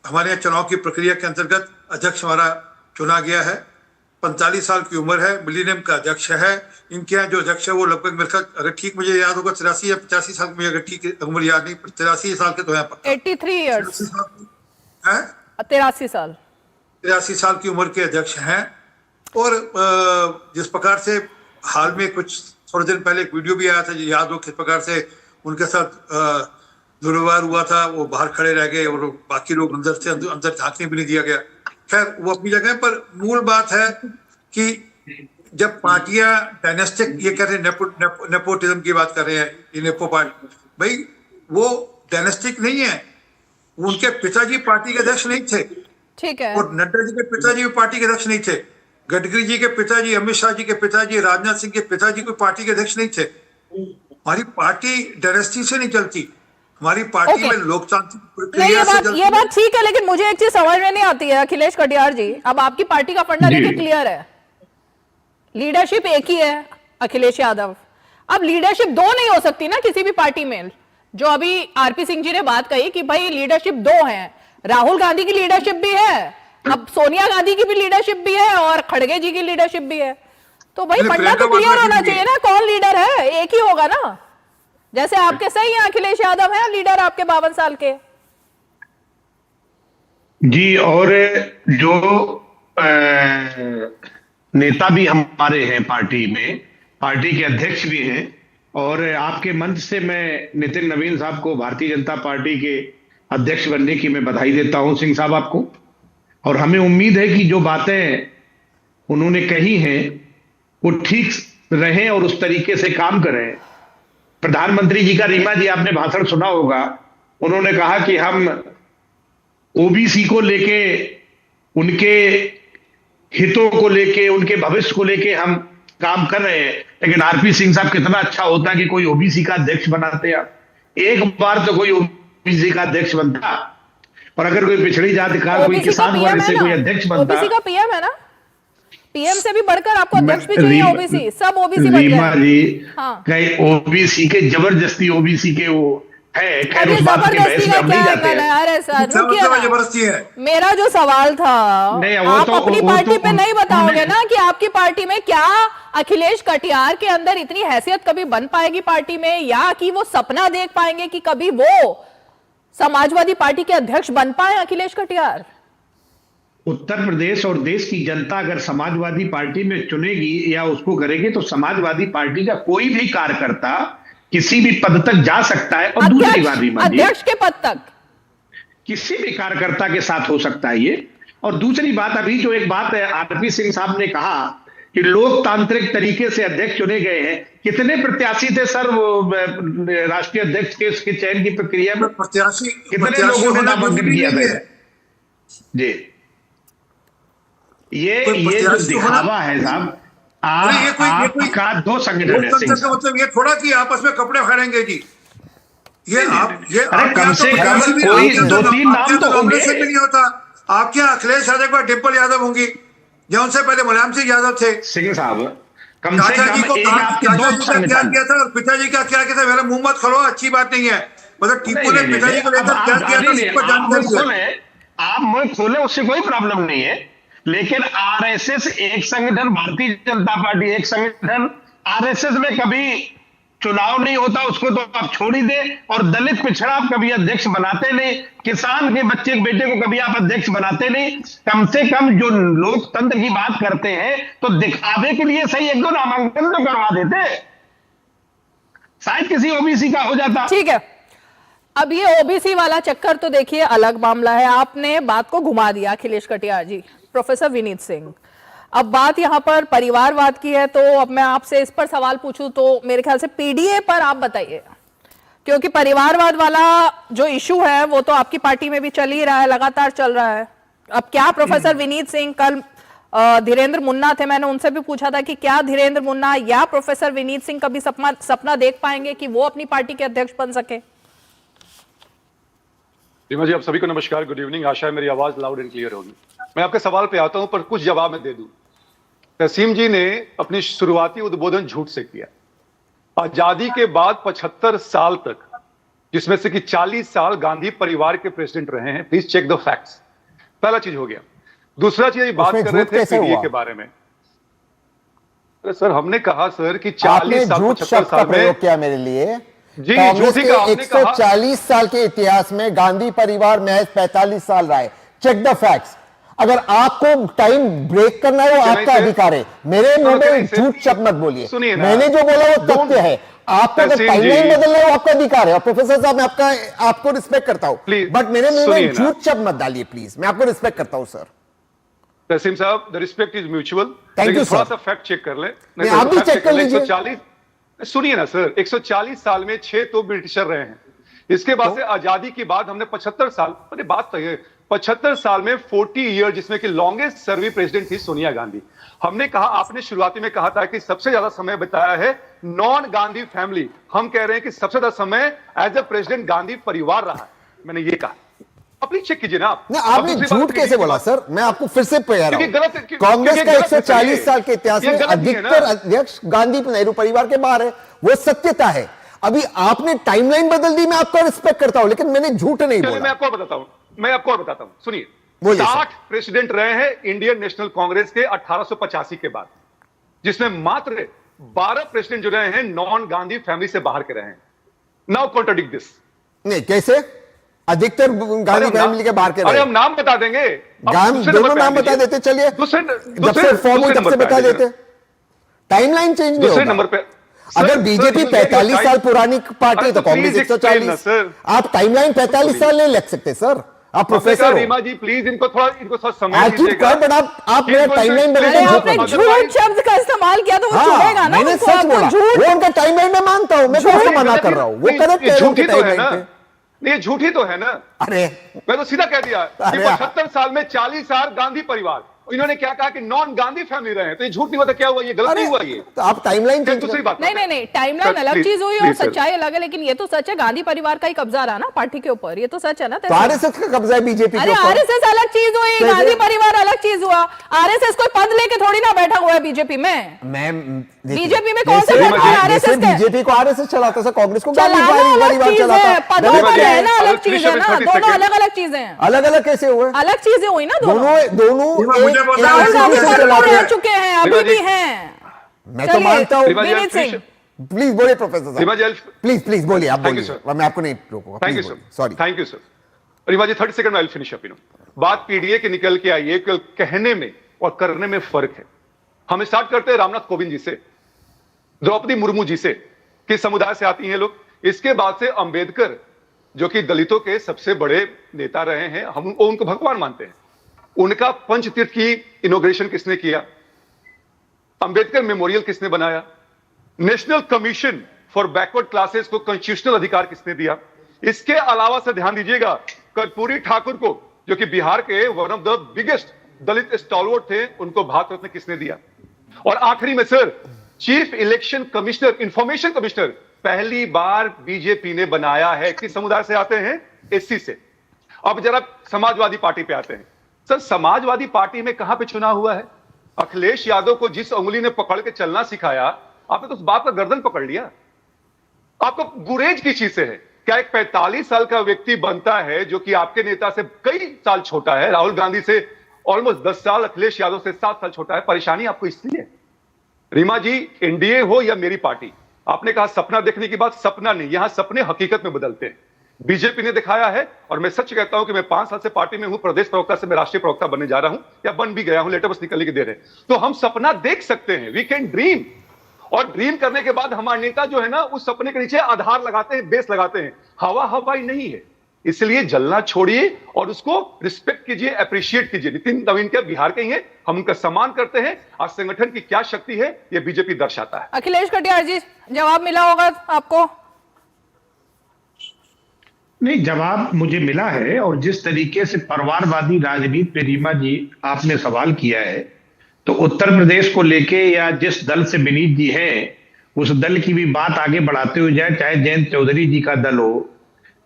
हमारे यहाँ चुनाव की प्रक्रिया के अंतर्गत अध्यक्ष हमारा चुना गया है। 45 साल की उम्र है, मिलीनियम का अध्यक्ष है। इनके यहाँ जो अध्यक्ष है वो लगभग मेरे ख्याल, अगर ठीक मुझे याद होगा 83 या 85 साल की, अगर ठीक उम्र याद नहीं, 83 साल के तो यहाँ पर 83 इयर्स, 83 साल 83 साल की उम्र के अध्यक्ष हैं। और जिस प्रकार से हाल में कुछ थोड़े दिन पहले एक वीडियो भी आया था, याद हो किस प्रकार से उनके साथ दुर्व्यवहार हुआ था, वो बाहर खड़े रह गए और बाकी लोग अंदर झांकने भी नहीं दिया गया। खैर वो अपनी जगह पर, मूल बात है कि जब पार्टियां डायनेस्टिक, ये कह रहे हैं नेपोटिज्म की बात कर रहे हैं, ये नेपो पार्टी, भाई वो डायनेस्टिक नहीं है। उनके पिताजी पार्टी के अध्यक्ष नहीं थे, ठीक है, और नड्डा जी के पिताजी भी पार्टी के अध्यक्ष नहीं थे, गडकरी जी के पिताजी, अमित शाह जी के पिताजी, राजनाथ सिंह के पिताजी कोई पार्टी के अध्यक्ष नहीं थे। हमारी पार्टी डायनेस्टी से नहीं चलती, हमारी पार्टी में लोकतांत्रिक प्रक्रिया से चलती है। ये बात ठीक है, लेकिन मुझे एक चीज समझ में नहीं आती है अखिलेश कटियार जी। अब आपकी पार्टी का फंडा देखिए क्लियर है, लीडरशिप एक ही है, अखिलेश यादव। अब लीडरशिप दो नहीं हो सकती ना किसी भी पार्टी में। जो अभी आरपी सिंह जी ने बात कही कि भाई लीडरशिप दो है, राहुल गांधी की लीडरशिप भी है, अब सोनिया गांधी की भी लीडरशिप भी है, और खड़गे जी की लीडरशिप भी है। तो भाई फंडा तो क्लियर होना चाहिए ना, कौन लीडर है, एक ही होगा ना। जैसे आपके सही है अखिलेश यादव है लीडर आपके 52 साल के जी। और जो नेता भी हमारे हैं पार्टी में, पार्टी के अध्यक्ष भी हैं, और आपके मंच से मैं नितिन नवीन साहब को भारतीय जनता पार्टी के अध्यक्ष बनने की मैं बधाई देता हूं सिंह साहब आपको। और हमें उम्मीद है कि जो बातें उन्होंने कही हैं वो ठीक रहें और उस तरीके से काम करें। प्रधानमंत्री जी का, रीमा जी आपने भाषण सुना होगा, उन्होंने कहा कि हम ओबीसी को लेके, उनके हितों को लेके, उनके भविष्य को लेके हम काम कर रहे हैं। लेकिन आरपी सिंह साहब, कितना अच्छा होता कि कोई ओबीसी का अध्यक्ष बनाते आप, एक बार तो कोई ओबीसी का अध्यक्ष बनता, और अगर कोई पिछड़ी जाति का कोई किसान वर्ग से कोई अध्यक्ष बनता। ओबीसी का पीएम है ना, पीएम से भी बढ़कर आपको अध्यक्ष भी चाहिए। ओबीसी सब ओबीसी बन रीमा गए। जी, हाँ। कई ओबीसी के जबरदस्ती ओबीसी के वो है, खैर अरे उस बात की बहस जबरदस्ती में का हम क्या नहीं है जाते हैं। अरे सर रुकिए ना। जबरदस्ती है। मेरा जो सवाल था, नहीं, वो आप तो- अपनी वो पार्टी तो पे नहीं बताओगे उन्होंने- ना कि आपकी पार्टी में क्या अखिलेश कटियार के अंदर इतनी हैसियत कभी बन पाएगी पार्टी में, या कि वो सपना देख पाएंगे कि कभी वो समाजवादी पार्टी के अध्यक्ष बन पाए अखिलेश कटियार। उत्तर प्रदेश और देश की जनता अगर समाजवादी पार्टी में चुनेगी या उसको करेगी, तो समाजवादी पार्टी का कोई भी कार्यकर्ता किसी भी पद तक जा सकता है। और दूसरी बात रीमा जी, अध्यक्ष के पद तक किसी भी कार्यकर्ता के साथ हो सकता है ये। और दूसरी बात, अभी जो एक बात है आरपी सिंह साहब ने कहा कि लोकतांत्रिक तरीके से अध्यक्ष चुने गए हैं। कितने प्रत्याशी थे सर वो राष्ट्रीय अध्यक्ष के चयन की प्रक्रिया में? प्रत्याशी कितने लोगों ने नामांकन किया था? जी, ये जो दिखावा है साहब, आपका दो संगठन है सिंह का साहब। मतलब ये थोड़ा कि आपस में कपड़े फाड़ेंगे जी। ये अरे कम से कम कोई दो तीन नाम तो होंगे। से भी नहीं होता। आपके यहाँ अखिलेश यादव के बाद डिम्पल यादव होंगी, जो उनसे पहले मुलायम सिंह यादव थे। सिंह साहब, कम से चाचा जी कम को एक आपके चाचा दो जी का क्या संगठन। किया था और पिताजी का क्या किया था, मेरा मुंह मत खोलो, अच्छी बात नहीं है। मतलब टीपू ने पिताजी को लेकर क्या किया था उसको जानकारी है। आप मुंह खोले, उससे कोई प्रॉब्लम नहीं है। लेकिन आरएसएस एक संगठन, भारतीय जनता पार्टी एक संगठन, आरएसएस में कभी चुनाव नहीं होता, उसको तो आप छोड़ ही दे। और दलित पिछड़ा आप कभी अध्यक्ष बनाते नहीं, किसान के बच्चे के बेटे को कभी आप अध्यक्ष बनाते नहीं। कम से कम जो लोकतंत्र की बात करते हैं तो दिखावे के लिए सही एक दो नामांकन तो करवा देते, शायद किसी ओबीसी का हो जाता। ठीक है, अब ये ओबीसी वाला चक्कर तो देखिए अलग मामला है। आपने बात को घुमा दिया अखिलेश कटियार जी। प्रोफेसर विनीत सिंह, अब बात यहां पर परिवारवाद की है, तो अब मैं आपसे इस पर सवाल पूछूं तो मेरे ख्याल से पीडीए पर आप बताइए, क्योंकि परिवारवाद वाला जो इशू है वो तो आपकी पार्टी में भी चल ही रहा है, लगातार चल रहा है। अब क्या प्रोफेसर विनीत सिंह, कल धीरेन्द्र मुन्ना थे, मैंने उनसे भी पूछा था कि क्या धीरेन्द्र मुन्ना या प्रोफेसर विनीत सिंह कभी सपना देख पाएंगे कि वो अपनी पार्टी के अध्यक्ष बन सके? रीमा जी, आप सभी को नमस्कार, गुड इवनिंग। आशा है मेरी आवाज लाउड एंड क्लियर होगी। मैं आपके सवाल पे आता हूं, पर कुछ जवाब मैं दे दूं। तसीम जी ने अपनी शुरुआती उद्बोधन झूठ से किया। आजादी के बाद 75 साल तक, जिसमें से कि 40 साल गांधी परिवार के प्रेसिडेंट रहे हैं। Please check the facts. पहला चीज हो गया। दूसरा चीज, बात कर रहे थे पीडीए के बारे में। अरे सर, हमने कहा सर कि 40 साल 75 साल में क्या मेरे लिए जी कांग्रेस झूठी के का आपने कहा 140 साल के इतिहास में गांधी परिवार महज 45 साल रहा है। Check the facts. अगर आपको टाइम ब्रेक करना है वो आपका अधिकार है, मेरे मुंह में झूठ शब्द मत बोलिए। सुनिए ना, मैंने जो बोला वो तथ्य है। आपको अगर टाइमलाइन बदलना है वो आपका अधिकार है। और प्रोफेसर साहब, मैं आपको रिस्पेक्ट करता हूं, बट मेरे मुंह में झूठ शब्द मत डालिए प्लीज। मैं आपको रिस्पेक्ट करता हूं सर। तसीम साहब, the respect is mutual. Thank लेकिन you, थोड़ा sir. सा फैक्ट चेक कर ले। आप भी चेक कर लीजिए। 140, सुनिए ना सर, 140 साल में 6 तो ब्रिटिशर रहे हैं। इसके बाद से आजादी के बाद हमने 75 साल, अरे बात तो है, 75 साल में 40 ईयर, जिसमें कि लॉन्गेस्ट सर्विंग प्रेसिडेंट थी सोनिया गांधी। हमने कहा, आपने शुरुआती में कहा था कि सबसे ज्यादा समय बिताया है नॉन गांधी फैमिली। हम कह रहे हैं कि सबसे ज्यादा समय एज ए प्रेसिडेंट गांधी परिवार रहा है। मैंने ये कहा, अपनी चेक कीजिए ना आप। आपने झूठ कैसे बोला सर? मैं आपको फिर से कह रहा हूं, क्योंकि कांग्रेस का गलत है 140 साल के इतिहास ये में गलत नहीं है अधिकतर ना। अध्यक्ष गांधी नेहरू परिवार के बाहर है, वो सत्यता है। अभी आपने टाइमलाइन बदल दी, मैं आपका रिस्पेक्ट करता हूं, लेकिन मैंने झूठ नहीं चलिए, बोला। मैं आपको बताता हूं, सुनिए। बोलिए सर। 60 प्रेसिडेंट रहे हैं इंडियन नेशनल कांग्रेस के 1885 के बाद, जिसमें मात्र 12 प्रेसिडेंट जो रहे हैं नॉन गांधी फैमिली से बाहर के रहे हैं। Now contradict this. नहीं, कैसे? अधिकतर गांधी फैमिली के बाहर के अरे रहे। हम नाम बता देंगे, दोनों नाम बता देते, चलिए जब से फॉर्म हुई तब से बता देते, टाइमलाइन चेंज नहीं दूसरे होगा। नंबर पे अगर बीजेपी 45 साल पुरानी पार्टी है तो कांग्रेस 140। आप टाइमलाइन 45 साल नहीं लिख सकते सर, आप प्रोफेसर हो। रीमा जी प्लीज इनको थोड़ा समय दीजिएगा। बट आप मेरा टाइमलाइन अरे आपने झूठ शब्द का इस्तेमाल किया तो वो चुनेगा ना, मैंने उसको सच आपको बोला, झूठ। वो उनका टाइमलाइन में मानता हूं, मैं कौन मना कर रहा हूं, वो करेक्ट है झूठी तो है टाइमलाइन ना, पे। नहीं ये झूठी तो है ना। अरे मैं तो सीधा कह दिया कि अरे 75 साल में 40 साल गांधी परिवार, इन्होंने क्या कहा कि नॉन गांधी फैमिली रहे हैं, तो ये झूठ नहीं हुआ तो क्या हुआ, ये गलत नहीं हुआ ये, तो आप टाइमलाइन चेंज दूसरी बात नहीं नहीं, टाइमलाइन सर, अलग प्लीज, चीज हुई और प्लीज, सर। सच्चाई अलग है, लेकिन ये तो सच है गांधी परिवार का ही कब्जा रहा ना पार्टी के ऊपर, ये तो सच है ना। तो आरएसएस का कब्जा है बीजेपी के अरे ऊपर। आरएसएस अलग चीज हुई, कैसे? गांधी परिवार अलग चीज हुआ। आरएसएस कोई पद लेके थोड़ी ना बैठा हुआ है बीजेपी में। बीजेपी में कौन सा पद है आरएसएस के? बीजेपी को आरएसएस चलाता था, कांग्रेस को गांधी चलाना अलग परिवार चीज है, चलाता। पदों पर रहना अलग चीज है ना, अलग दोनों अलग अलग चीजें हैं। अलग अलग कैसे हुए? अलग चीजें हुई ना दोनों। मुझे एक- बताओ, राहुल गांधी एक- पर चलाते रह हैं। चुके हैं, अभी भी हैं। मैं तो चलिए, मानता हूँ। विनीत सिंह प्लीज बोलिए प्रोफेसर रीमा साहब, जी प्लीज बोलिए, आप Thank you, बोलिए, मैं आपको नहीं रोकूंगा। थैंक यू Please सर, बोलिए। Sorry. Thank you sir. Reema ji 30 second में आई फिनिश अप। बात पीडीए के निकल के आई है, कहने में और करने में फर्क है। हम स्टार्ट करते हैं रामनाथ कोविंद जी से, द्रौपदी मुर्मू जी से, किस समुदाय से आती हैं लोग। इसके बाद से अंबेडकर जो कि दलितों के सबसे बड़े नेता रहे हैं, हम उनको भगवान मानते हैं। उनका पंचतीर्थ की इनॉग्रेशन किसने किया, अंबेडकर मेमोरियल किसने बनाया, national commission for backward classes को कॉन्स्टिट्यूशनल अधिकार किसने दिया। इसके अलावा से ध्यान दीजिएगा, कर्पूरी ठाकुर को जो कि बिहार के one of the biggest Dalit stalwart थे, उनको भारत रत्न किसने दिया। और आखिरी में sir, chief election commissioner, information commissioner पहली बार बीजेपी ने बनाया है। किस समुदाय से आते हैं? एससी से। अब जरा समाजवादी पार्टी पे आते हैं। सर समाजवादी पार्टी में कहां पे चुनाव हुआ है? अखिलेश यादव को जिस उंगली ने पकड़ के चलना सिखाया, आपने तो उस बाप का गर्दन पकड़ लिया। आपको गुरेज की चीज से है क्या? एक 45 साल का व्यक्ति बनता है जो कि आपके नेता से कई साल छोटा है, राहुल गांधी से ऑलमोस्ट 10 साल, अखिलेश यादव से 7 साल छोटा है। परेशानी आपको इसलिए, रीमा जी, एनडीए हो या मेरी पार्टी, आपने कहा सपना देखने की बात, सपना नहीं, यहां सपने हकीकत में बदलते हैं। बीजेपी ने दिखाया है, और मैं सच कहता हूं कि मैं 5 साल से पार्टी में हूं, प्रदेश प्रवक्ता से मैं राष्ट्रीय प्रवक्ता बनने जा रहा हूं, या बन भी गया हूं, लेटर बस निकलने की देर है। तो हम सपना देख सकते हैं, वी कैन ड्रीम, और ड्रीम करने के बाद हमारे नेता जो है ना, उस सपने के नीचे आधार लगाते हैं, बेस लगाते हैं। हवा हवाई नहीं है, इसलिए जलना छोड़िए और उसको रिस्पेक्ट कीजिए, अप्रिशिएट कीजिए। नितिन नवीन के बिहार के ही हैं, हम उनका सम्मान करते हैं। आज संगठन की क्या शक्ति है यह बीजेपी दर्शाता है। अखिलेश कटियार जी, जवाब मिला होगा आपको? नहीं, जवाब मुझे मिला है। और जिस तरीके से परिवारवादी राजनीति पे रीमा जी आपने सवाल किया है, तो उत्तर प्रदेश को लेके या जिस दल से विनीत जी हैं, उस दल की भी बात आगे बढ़ाते हुए जाए, चाहे जयंत चौधरी जी का दल हो,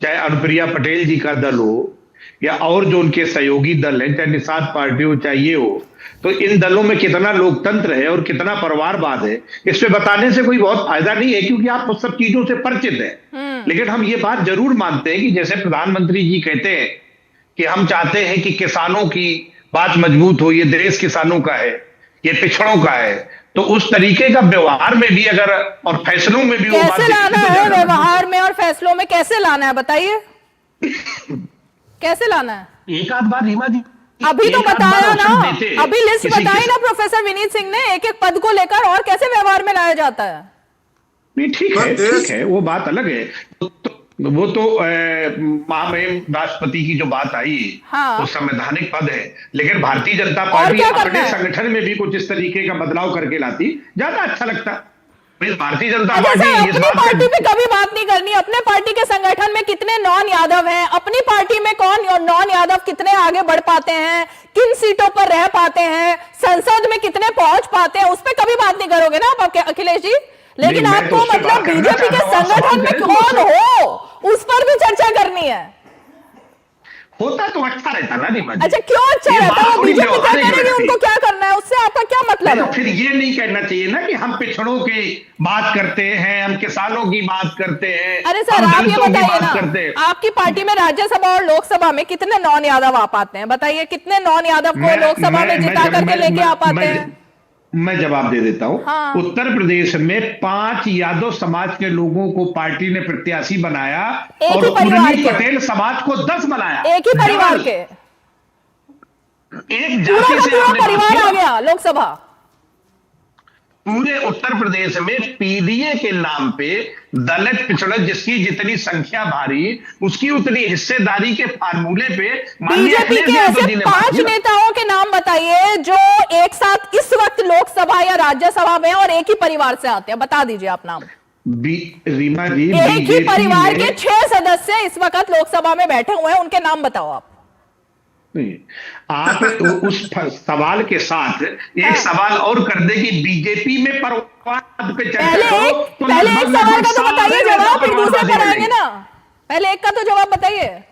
चाहे अनुप्रिया पटेल जी का दल हो, या और जो उनके सहयोगी दल हैं, चाहे निषाद पार्टी हो, चाहे ये हो, तो इन दलों में कितना लोकतंत्र है और कितना परिवारवाद है, इस पे बताने से कोई बहुत फायदा नहीं है, क्योंकि आप उस सब चीजों से परिचित हैं। लेकिन हम ये बात जरूर मानते हैं कि जैसे प्रधानमंत्री जी कहते हैं कि हम चाहते हैं कि किसानों की बात मजबूत हो, ये देश किसानों का है, ये पिछड़ों का है, तो उस तरीके का व्यवहार में भी अगर और फैसलों में भी वो बात कैसे लाना है? व्यवहार में और फैसलों में कैसे लाना है, बताइए कैसे लाना है? एक आध बार रीमा जी अभी तो एक आध बताया बार ना, ऑप्शन देते अभी लिस्ट किसी बताई के- ना प्रोफेसर विनीत सिंह ने, एक एक पद को लेकर, और कैसे व्यवहार में लाया जाता है? नहीं, ठीक है, वो बात अलग है। वो तो महामहिम राष्ट्रपति की जो बात आई, हाँ। वो संवैधानिक पद है, लेकिन भारतीय जनता और पार्टी क्या करना अपने है? संगठन में भी कुछ इस तरीके का बदलाव करके लाती, ज्यादा अच्छा लगता। भारतीय जनता अच्छा पार्टी सर, इस अपनी बात पार्टी पे में कभी बात नहीं करनी, अपने पार्टी के संगठन में कितने नॉन यादव हैं, अपनी पार्टी में कौन नॉन यादव कितने आगे बढ़ पाते हैं, किन सीटों पर रह पाते हैं, संसद में कितने पहुंच पाते हैं, उस पर कभी बात नहीं करोगे ना आप अखिलेश जी? लेकिन मैं आपको तो उससे मतलब बात करना बीजेपी के चाहता हूं, संगठन में सवाल कौन करें हो, उस पर भी चर्चा करनी है। होता तो अच्छा रहता ना रीमा जी। अच्छा, क्यों अच्छा ये रहता बात है? वो थोड़ी बीजेपी क्या व्यवहारिक करेगी, रखती। उनको क्या करना है, उससे आपका क्या मतलब नहीं, है? फिर ये नहीं कहना चाहिए ना कि हम पिछड़ों की बात करते हैं, हम किसानों की बात करते हैं, अरे सर, हम आप ये दलितों की बताइए बात करते हैं। ना, आपकी पार्टी में राज्यसभा और लोकसभा में कितने नॉन यादव आ पाते हैं? बताइए, कितने नॉन यादव को लोकसभा में जिता करके लेके आ पाते हैं? मैं जवाब दे देता हूं। हाँ। उत्तर प्रदेश में 5 यादव समाज के लोगों को पार्टी ने प्रत्याशी बनाया एक और ही परिवार उर्मी के। पटेल समाज को 10 बनाया। एक ही परिवार के, एक पूरा जाति का से पूरा आपने परिवार बात आ की। गया लोकसभा। पूरे उत्तर प्रदेश में पीडीए के नाम पे दलित पिछड़े जिसकी जितनी संख्या भारी उसकी उतनी हिस्सेदारी के फार्मूले पे माननीय बीजेपी अखिलेश के यादव ऐसे जी ने 5 बात की। नेताओं के नाम बताइए जो एक साथ इस वक्त लोकसभा या राज्यसभा में और एक ही परिवार से आते हैं, बता दीजिए आप नाम। रीमा जी, एक ही बीजेपी परिवार में- के 6 सदस्य इस वक्त लोकसभा में बैठे हुए हैं, उनके नाम बताओ आप। नहीं, आप उस सवाल के साथ एक सवाल और कर दे कि बीजेपी में परवाद पे चर्चा पहले करो एक तो पहले एक लगभग सवाल का तो साल बताइए से जवाब, फिर दूसरे परवाद पर आएंगे नहीं। ना। पहले एक का तो जवाब बताइए।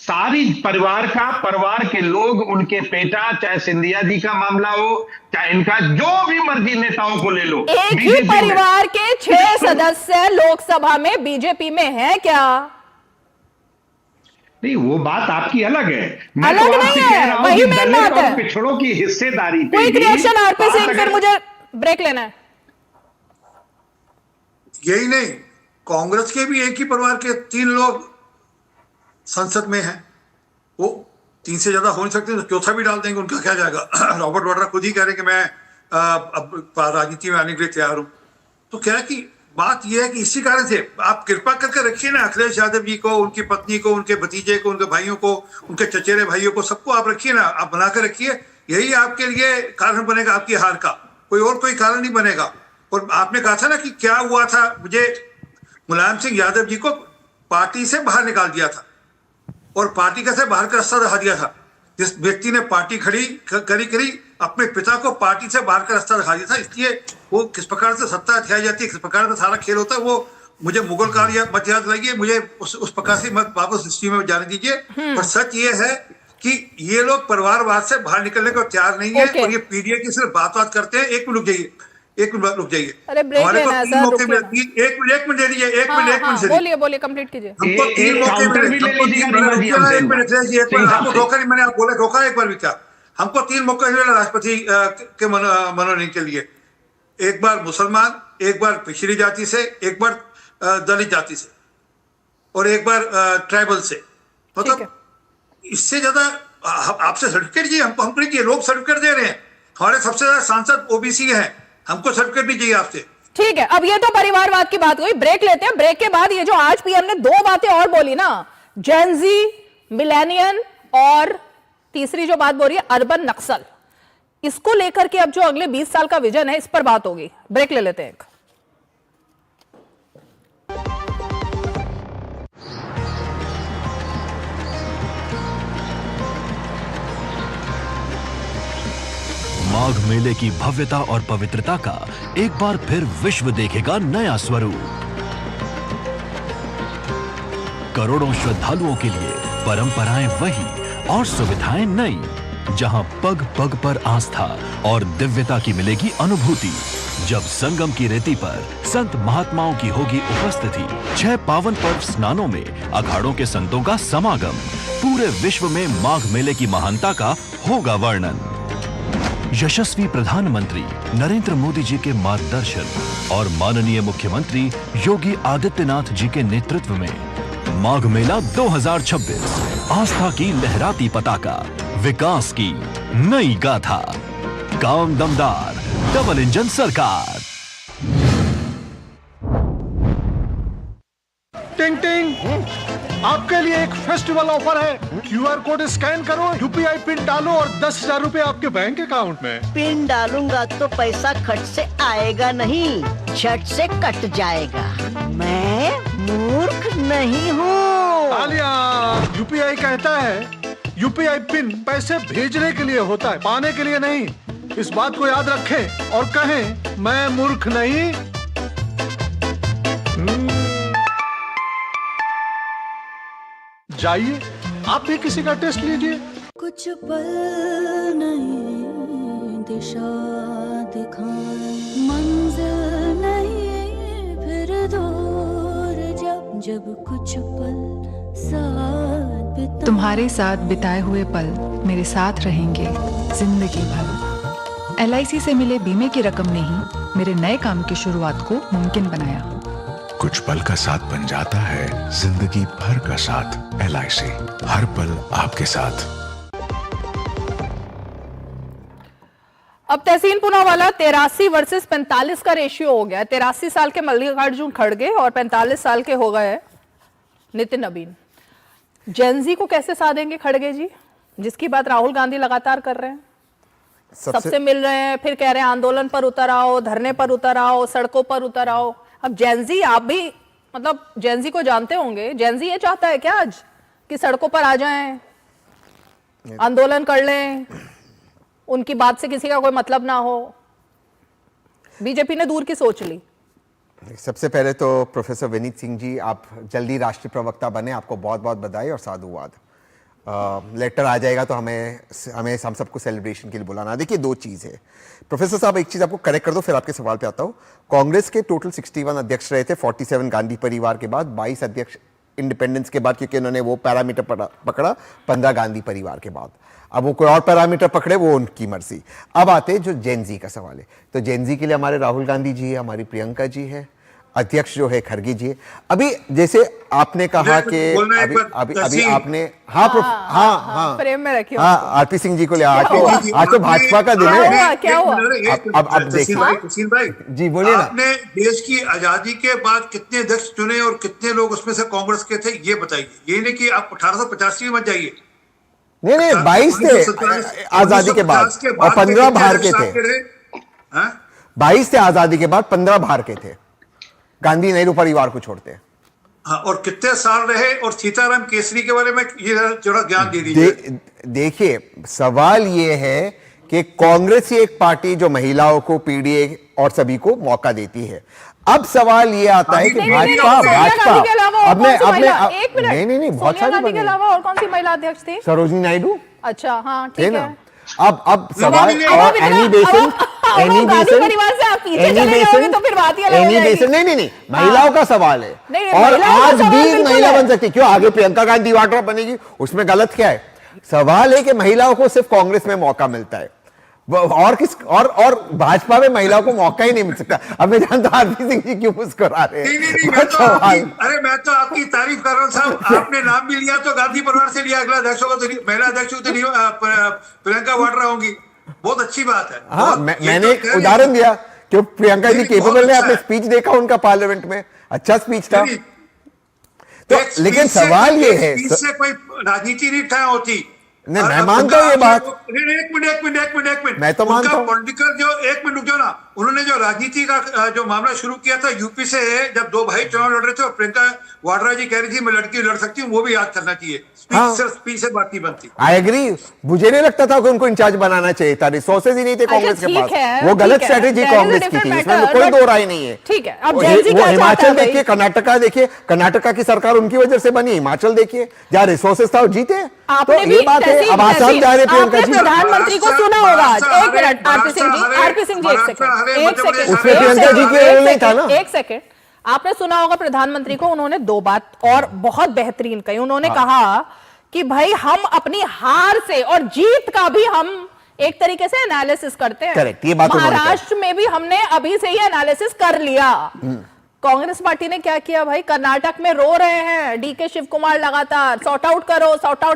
सारी परिवार के लोग, उनके बेटा, चाहे सिंधिया जी का मामला हो, चाहे इनका, जो भी मर्जी नेताओं को ले लो, एक ही बीजेपी में- परिवार के 6 सदस्य लोकसभा में बीजेपी में हैं क्या? नहीं, वो बात आपकी अलग है। मैं अलग तो नहीं आपसे है, कह रहा हूं वही कि मेन दलित बात और है। पिछड़ों की हिस्सेदारी पे क्विक भी रिएक्शन आरपी बात सिंह, फिर अगर- मुझे ब्रेक लेना है। यही नहीं, कांग्रेस के भी एक ही परिवार के 3 लोग संसद में हैं। वो 3 से ज्यादा हो नहीं सकते तो चौथा भी डाल देंगे, उनका क्या जाएगा। रॉबर्ट वाड्रा खुद ही कह रहे हैं कि मैं अब राजनीति में आने के लिए तैयार हूं। तो क्या है कि बात यह है कि इसी कारण से आप कृपा करके रखिए ना अखिलेश यादव जी को, उनकी पत्नी को, उनके भतीजे को, उनके भाइयों को, उनके चचेरे भाइयों को, सबको आप रखिए ना, आप बना कर रखिए। यही आपके लिए कारण बनेगा आपकी हार का, कोई कारण नहीं बनेगा। और आपने कहा था ना कि क्या हुआ था, मुझे मुलायम सिंह यादव जी को पार्टी से बाहर निकाल दिया था और पार्टी का से बाहर का रास्ता दिखा दिया था। जिस व्यक्ति ने पार्टी करी अपने पिता को पार्टी से बाहर का रास्ता दिखा दिया था। इसलिए वो किस प्रकार से सत्ता हथियाई जाती है, किस प्रकार से सारा खेल होता है, वो मुझे मुगल काल या मत याद लगी, मुझे उस प्रकार से मत वापस हिस्ट्री में जाने दीजिए। पर सच ये है कि ये लोग परिवारवाद से बाहर निकलने को तैयार नहीं है और ये पीडीए की सिर्फ बात करते हैं। एक मिनट रुक जाइए। अरे ब्रेक लेना है सर, रुक लेना। एक मिनट दे दीजिए, एक मिनट बोलिए कंप्लीट कीजिए। हमको 3 मौके मिले, हमको 3 मिनट आपको रोका नहीं, मैंने आप बोले रोका एक बार भी क्या? हमको 3 मौके मिले राष्ट्रपति के मनोनयन के लिए। एक बार मुसलमान, एक बार पिछड़ी जाति से, एक बार दलित जाति से और एक बार ट्राइबल से। मतलब इससे ज्यादा आपसे सर्टिफिकेट चाहिए हमको नहीं चाहिए। लोग सर्टिफिकेट दे रहे हैं, हमारे सबसे ज्यादा सांसद ओबीसी हैं, हमको सर्टिफिकेट नहीं चाहिए आपसे। ठीक है, अब ये तो परिवारवाद की बात हुई, ब्रेक लेते हैं। ब्रेक के बाद ये जो आज पीएम ने 2 बातें और बोली ना, जेनजी, मिलेनियन और तीसरी जो बात बोली है अर्बन नक्सल, इसको लेकर के अब जो अगले 20 साल का विजन है, इस पर बात होगी। ब्रेक ले लेते हैं। माघ मेले की भव्यता और पवित्रता का एक बार फिर विश्व देखेगा नया स्वरूप। करोड़ों श्रद्धालुओं के लिए परंपराएं वही और सुविधाएं नई, जहां पग पग पर आस्था और दिव्यता की मिलेगी अनुभूति। जब संगम की रेती पर संत महात्माओं की होगी उपस्थिति, 6 पावन पर्व स्नानों में अखाड़ों के संतों का समागम, पूरे विश्व में माघ मेले की महानता का होगा वर्णन। यशस्वी प्रधानमंत्री नरेंद्र मोदी जी के मार्गदर्शन और माननीय मुख्यमंत्री योगी आदित्यनाथ जी के नेतृत्व में माघ मेला 2026 आस्था की लहराती पताका, विकास की नई गाथा, काम दमदार, डबल इंजन सरकार। टिंग टिंग, आपके लिए एक फेस्टिवल ऑफर है। क्यूआर कोड स्कैन करो, यूपीआई पिन डालो और 10,000 रुपए आपके बैंक अकाउंट में। पिन डालूंगा तो पैसा खट से आएगा नहीं, झट से कट जाएगा। मैं मूर्ख नहीं हूँ। तालियां। यूपीआई कहता है यूपीआई पिन पैसे भेजने के लिए होता है, पाने के लिए नहीं। इस बात को याद रखें और कहें मैं मूर्ख नहीं। जाइए आप भी किसी का टेस्ट लीजिए। कुछ पल नहीं दिशा दिखाए, मंजिल नहीं फिर दूर, जब कुछ पल साथ बिताए। तुम्हारे साथ बिताए हुए पल मेरे साथ रहेंगे जिंदगी भर। LIC से मिले बीमे की रकम ने ही मेरे नए काम की शुरुआत को मुमकिन बनाया। कुछ पल का साथ बन जाता है जिंदगी भर का साथ। LIC हर पल आपके साथ। अब तहसीन पूनावाला 83 वर्सेस 45 का रेशियो हो गया। 83 साल के मल्लिकार्जुन खड़गे और 45 साल के हो गए नितिन नवीन। जेनजी को कैसे साधेंगे खड़गे जी, जिसकी बात राहुल गांधी लगातार कर रहे हैं? सबसे मिल रहे हैं, फिर कह रहे हैं आंदोलन पर उतर आओ, धरने पर उतर आओ, सड़कों पर उतर आओ। अब जेनजी, आप भी मतलब जेनजी को जानते होंगे, जेनजी ये चाहता है क्या आज कि सड़कों पर आ जाएं, आंदोलन कर लें, उनकी बात से किसी का कोई मतलब ना हो? बीजेपी ने दूर की सोच ली। सबसे पहले तो प्रोफेसर विनीत सिंह जी, आप जल्दी राष्ट्रीय प्रवक्ता बने, आपको बहुत बहुत बधाई और साधुवाद। लेटर आ जाएगा तो हमें हम सबको सेलिब्रेशन के लिए बुलाना। देखिए, दो चीज़ है प्रोफेसर साहब, एक चीज़ आपको करेक्ट कर दो, फिर आपके सवाल पे आता हूँ। कांग्रेस के टोटल 61 अध्यक्ष रहे थे, 47 गांधी परिवार के बाद, 22 अध्यक्ष इंडिपेंडेंस के बाद, क्योंकि उन्होंने वो पैरामीटर पकड़ा 15 गांधी परिवार के बाद। अब वो कोई और पैरामीटर पकड़े, वो उनकी मर्जी। अब आते जो जेनजी का सवाल है, तो जेनजी के लिए हमारे राहुल गांधी जी है, हमारी प्रियंका जी है, अध्यक्ष जो है खड़गे जी है। अभी जैसे आपने कहा कि अभी आपने हाँ प्रेम में रखिए, आरपी सिंह जी को ले, आज तो भाजपा का दिन है। क्या हुआ? अब देखिए भाई जी, बोलिए ना। आपने देश की आजादी के बाद कितने अध्यक्ष चुने और कितने लोग उसमें से कांग्रेस के थे, ये बताइए। ये नहीं कि आप 1885 में मत जाइए। नहीं 22 थे आजादी के बाद और 15 बाहर के थे। 22 थे आजादी के बाद, 15 बाहर के थे, गांधी नेहरू परिवार को छोड़ते। हाँ, और कितने साल रहे? और सीताराम केसरी के बारे में ये थोड़ा ज्ञान दे दीजिए। देखिए, सवाल ये है कि कांग्रेस ही एक पार्टी जो महिलाओं को, पीडीए और सभी को मौका देती है। अब सवाल ये आता है कि भाजपा अब नहीं बहुत सारी गांधी के अलावा और कौन सी महिला अध्यक्ष थी? सरोजिनी नायडू। अच्छा, हाँ ठीक है। अब सवाल, और एनी बेसन नहीं, महिलाओं का सवाल है। और आज भी महिला बन सकती, क्यों आगे प्रियंका गांधी वाड्रा बनेगी, उसमें गलत क्या है? सवाल है कि महिलाओं को सिर्फ कांग्रेस में मौका मिलता है, और भाजपा में महिलाओं को मौका ही नहीं मिल सकता। अब मैं जानता हूं आरपी सिंह जी क्यों मुस्कुरा रहे हैं। मैं तो आपकी तारीफ कर रहा हूं साहब। आपने नाम भी लिया तो गांधी परिवार से लिया, अगला अध्यक्षों को तो नहीं, महिला अध्यक्षों को तो नहीं, प्रियंका वाड्रा होंगी, बहुत अच्छी बात है। हाँ, मैंने उदाहरण दिया कि प्रियंका जी केपेबल है। आपने स्पीच देखा उनका पार्लियामेंट में, अच्छा स्पीच था। तो लेकिन सवाल ये है, इससे कोई राजनीति नहीं तय होती। नहीं, मैं मानता हूं ये बात। एक मिनट मैं तो मानता हूं। पॉलिटिकल जो, एक मिनट रुक जाओ ना, उन्होंने जो राजनीति का जो मामला शुरू किया था यूपी से, जब दो भाई चुनाव लड़ रहे थे और प्रियंका वाड्रा जी कह रही थी मैं लड़की लड़ सकती हूँ, वो भी याद करना चाहिए। स्पीच से बात नहीं बनती। I agree. मुझे नहीं लगता था कि उनको इंचार्ज बनाना चाहिए था, रिसोर्सेज ही नहीं थे कांग्रेस के पास। वो गलत स्ट्रेटेजी कांग्रेस की थी, इसमें कोई दो राय नहीं है। ठीक है, अब हिमाचल देखिए, कर्नाटका देखिए, कर्नाटका की सरकार उनकी वजह से बनी। हिमाचल देखिए, जहाँ रिसोर्सेज था वो जीते। तो ये बात है। अब आसाम जा रहे प्रियंका जी, प्रधानमंत्री को सुना होगा आज। एक मिनट आरपी सिंह जी, एक सेकंड, उसमें प्रियंका जी की रोल नहीं था ना। एक सेकंड, आपने सुना होगा प्रधानमंत्री को, उन्होंने दो बात और बहुत बेहतरीन कही। उन्होंने कहा कि भाई हम अपनी हार से और जीत का भी हम एक तरीके से एनालिसिस करते हैं। करेक्ट, ये बात महाराष्ट्र में भी हमने अभी से ही एनालिसिस कर लिया। कांग्रेस पार्टी ने क्या किया भाई? कर्नाटक में रो रहे हैं डीके शिव कुमार लगातार, सॉर्ट आउट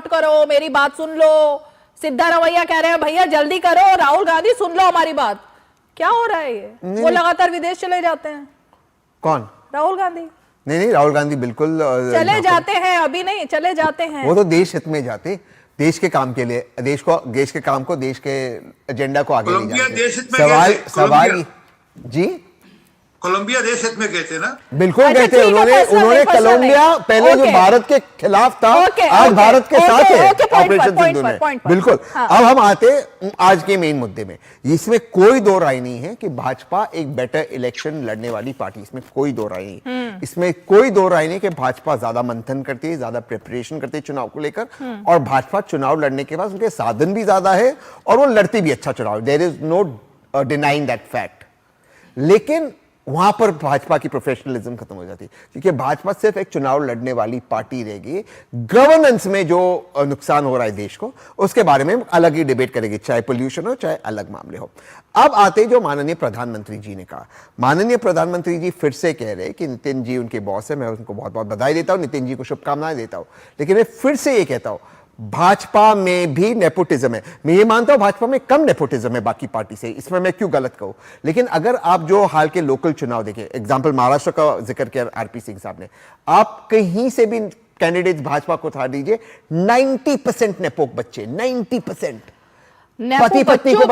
करो, मेरी बात सुन लो। सिद्धारमैया कह रहे हैं भैया जल्दी करो, राहुल गांधी सुन लो हमारी बात। क्या हो रहा है ये? वो लगातार विदेश चले जाते हैं। कौन? राहुल गांधी। नहीं, राहुल गांधी बिल्कुल चले जाते हैं, अभी नहीं, चले जाते हैं। वो तो देश हित में जाते, देश के काम के लिए, देश के काम को, देश के एजेंडा को आगे ले जाते। सवाल जी, कोलंबिया देश हित में गए थे ना? बिल्कुल गए थे। उन्होंने कोलंबिया पहले जो भारत के खिलाफ था, आज भारत के साथ है ऑपरेशन सिंधु में। बिल्कुल। अब हम आते आज के मेन मुद्दे में। इसमें कोई दो राय नहीं है कि भाजपा एक बेटर इलेक्शन लड़ने वाली पार्टी, इसमें कोई दो राय नहीं। इसमें कोई दो राय नहीं कि भाजपा ज्यादा मंथन करती है, ज्यादा प्रिपरेशन करती है चुनाव को लेकर, और भाजपा चुनाव लड़ने के बाद उनके साधन भी ज्यादा है और वो लड़ती भी अच्छा चुनाव। There is no denying that fact. लेकिन वहां पर भाजपा की प्रोफेशनलिज्म खत्म हो जाती है, क्योंकि भाजपा सिर्फ एक चुनाव लड़ने वाली पार्टी रहेगी। गवर्नेंस में जो नुकसान हो रहा है देश को, उसके बारे में अलग ही डिबेट करेगी, चाहे पोल्यूशन हो चाहे अलग मामले हो। अब आते जो माननीय प्रधानमंत्री जी ने कहा, माननीय प्रधानमंत्री जी फिर से कह रहे कि नितिन जी उनके बॉस है, मैं उनको बहुत बहुत बधाई देता हूं, नितिन जी को शुभकामनाएं देता हूं, लेकिन मैं फिर से ये कहता हूं भाजपा में भी नेपोटिज्म है। मैं ये मानता हूं भाजपा में कम नेपोटिज्म है बाकी पार्टी से, इसमें मैं क्यों गलत कहूं, लेकिन अगर आप जो हाल के लोकल चुनाव देखें, एग्जांपल महाराष्ट्र का जिक्र किया आरपी सिंह साहब ने, आप कहीं से भी कैंडिडेट्स भाजपा को उठा दीजिए, 90% नेपोक बच्चे, 90%। पति पत्नी को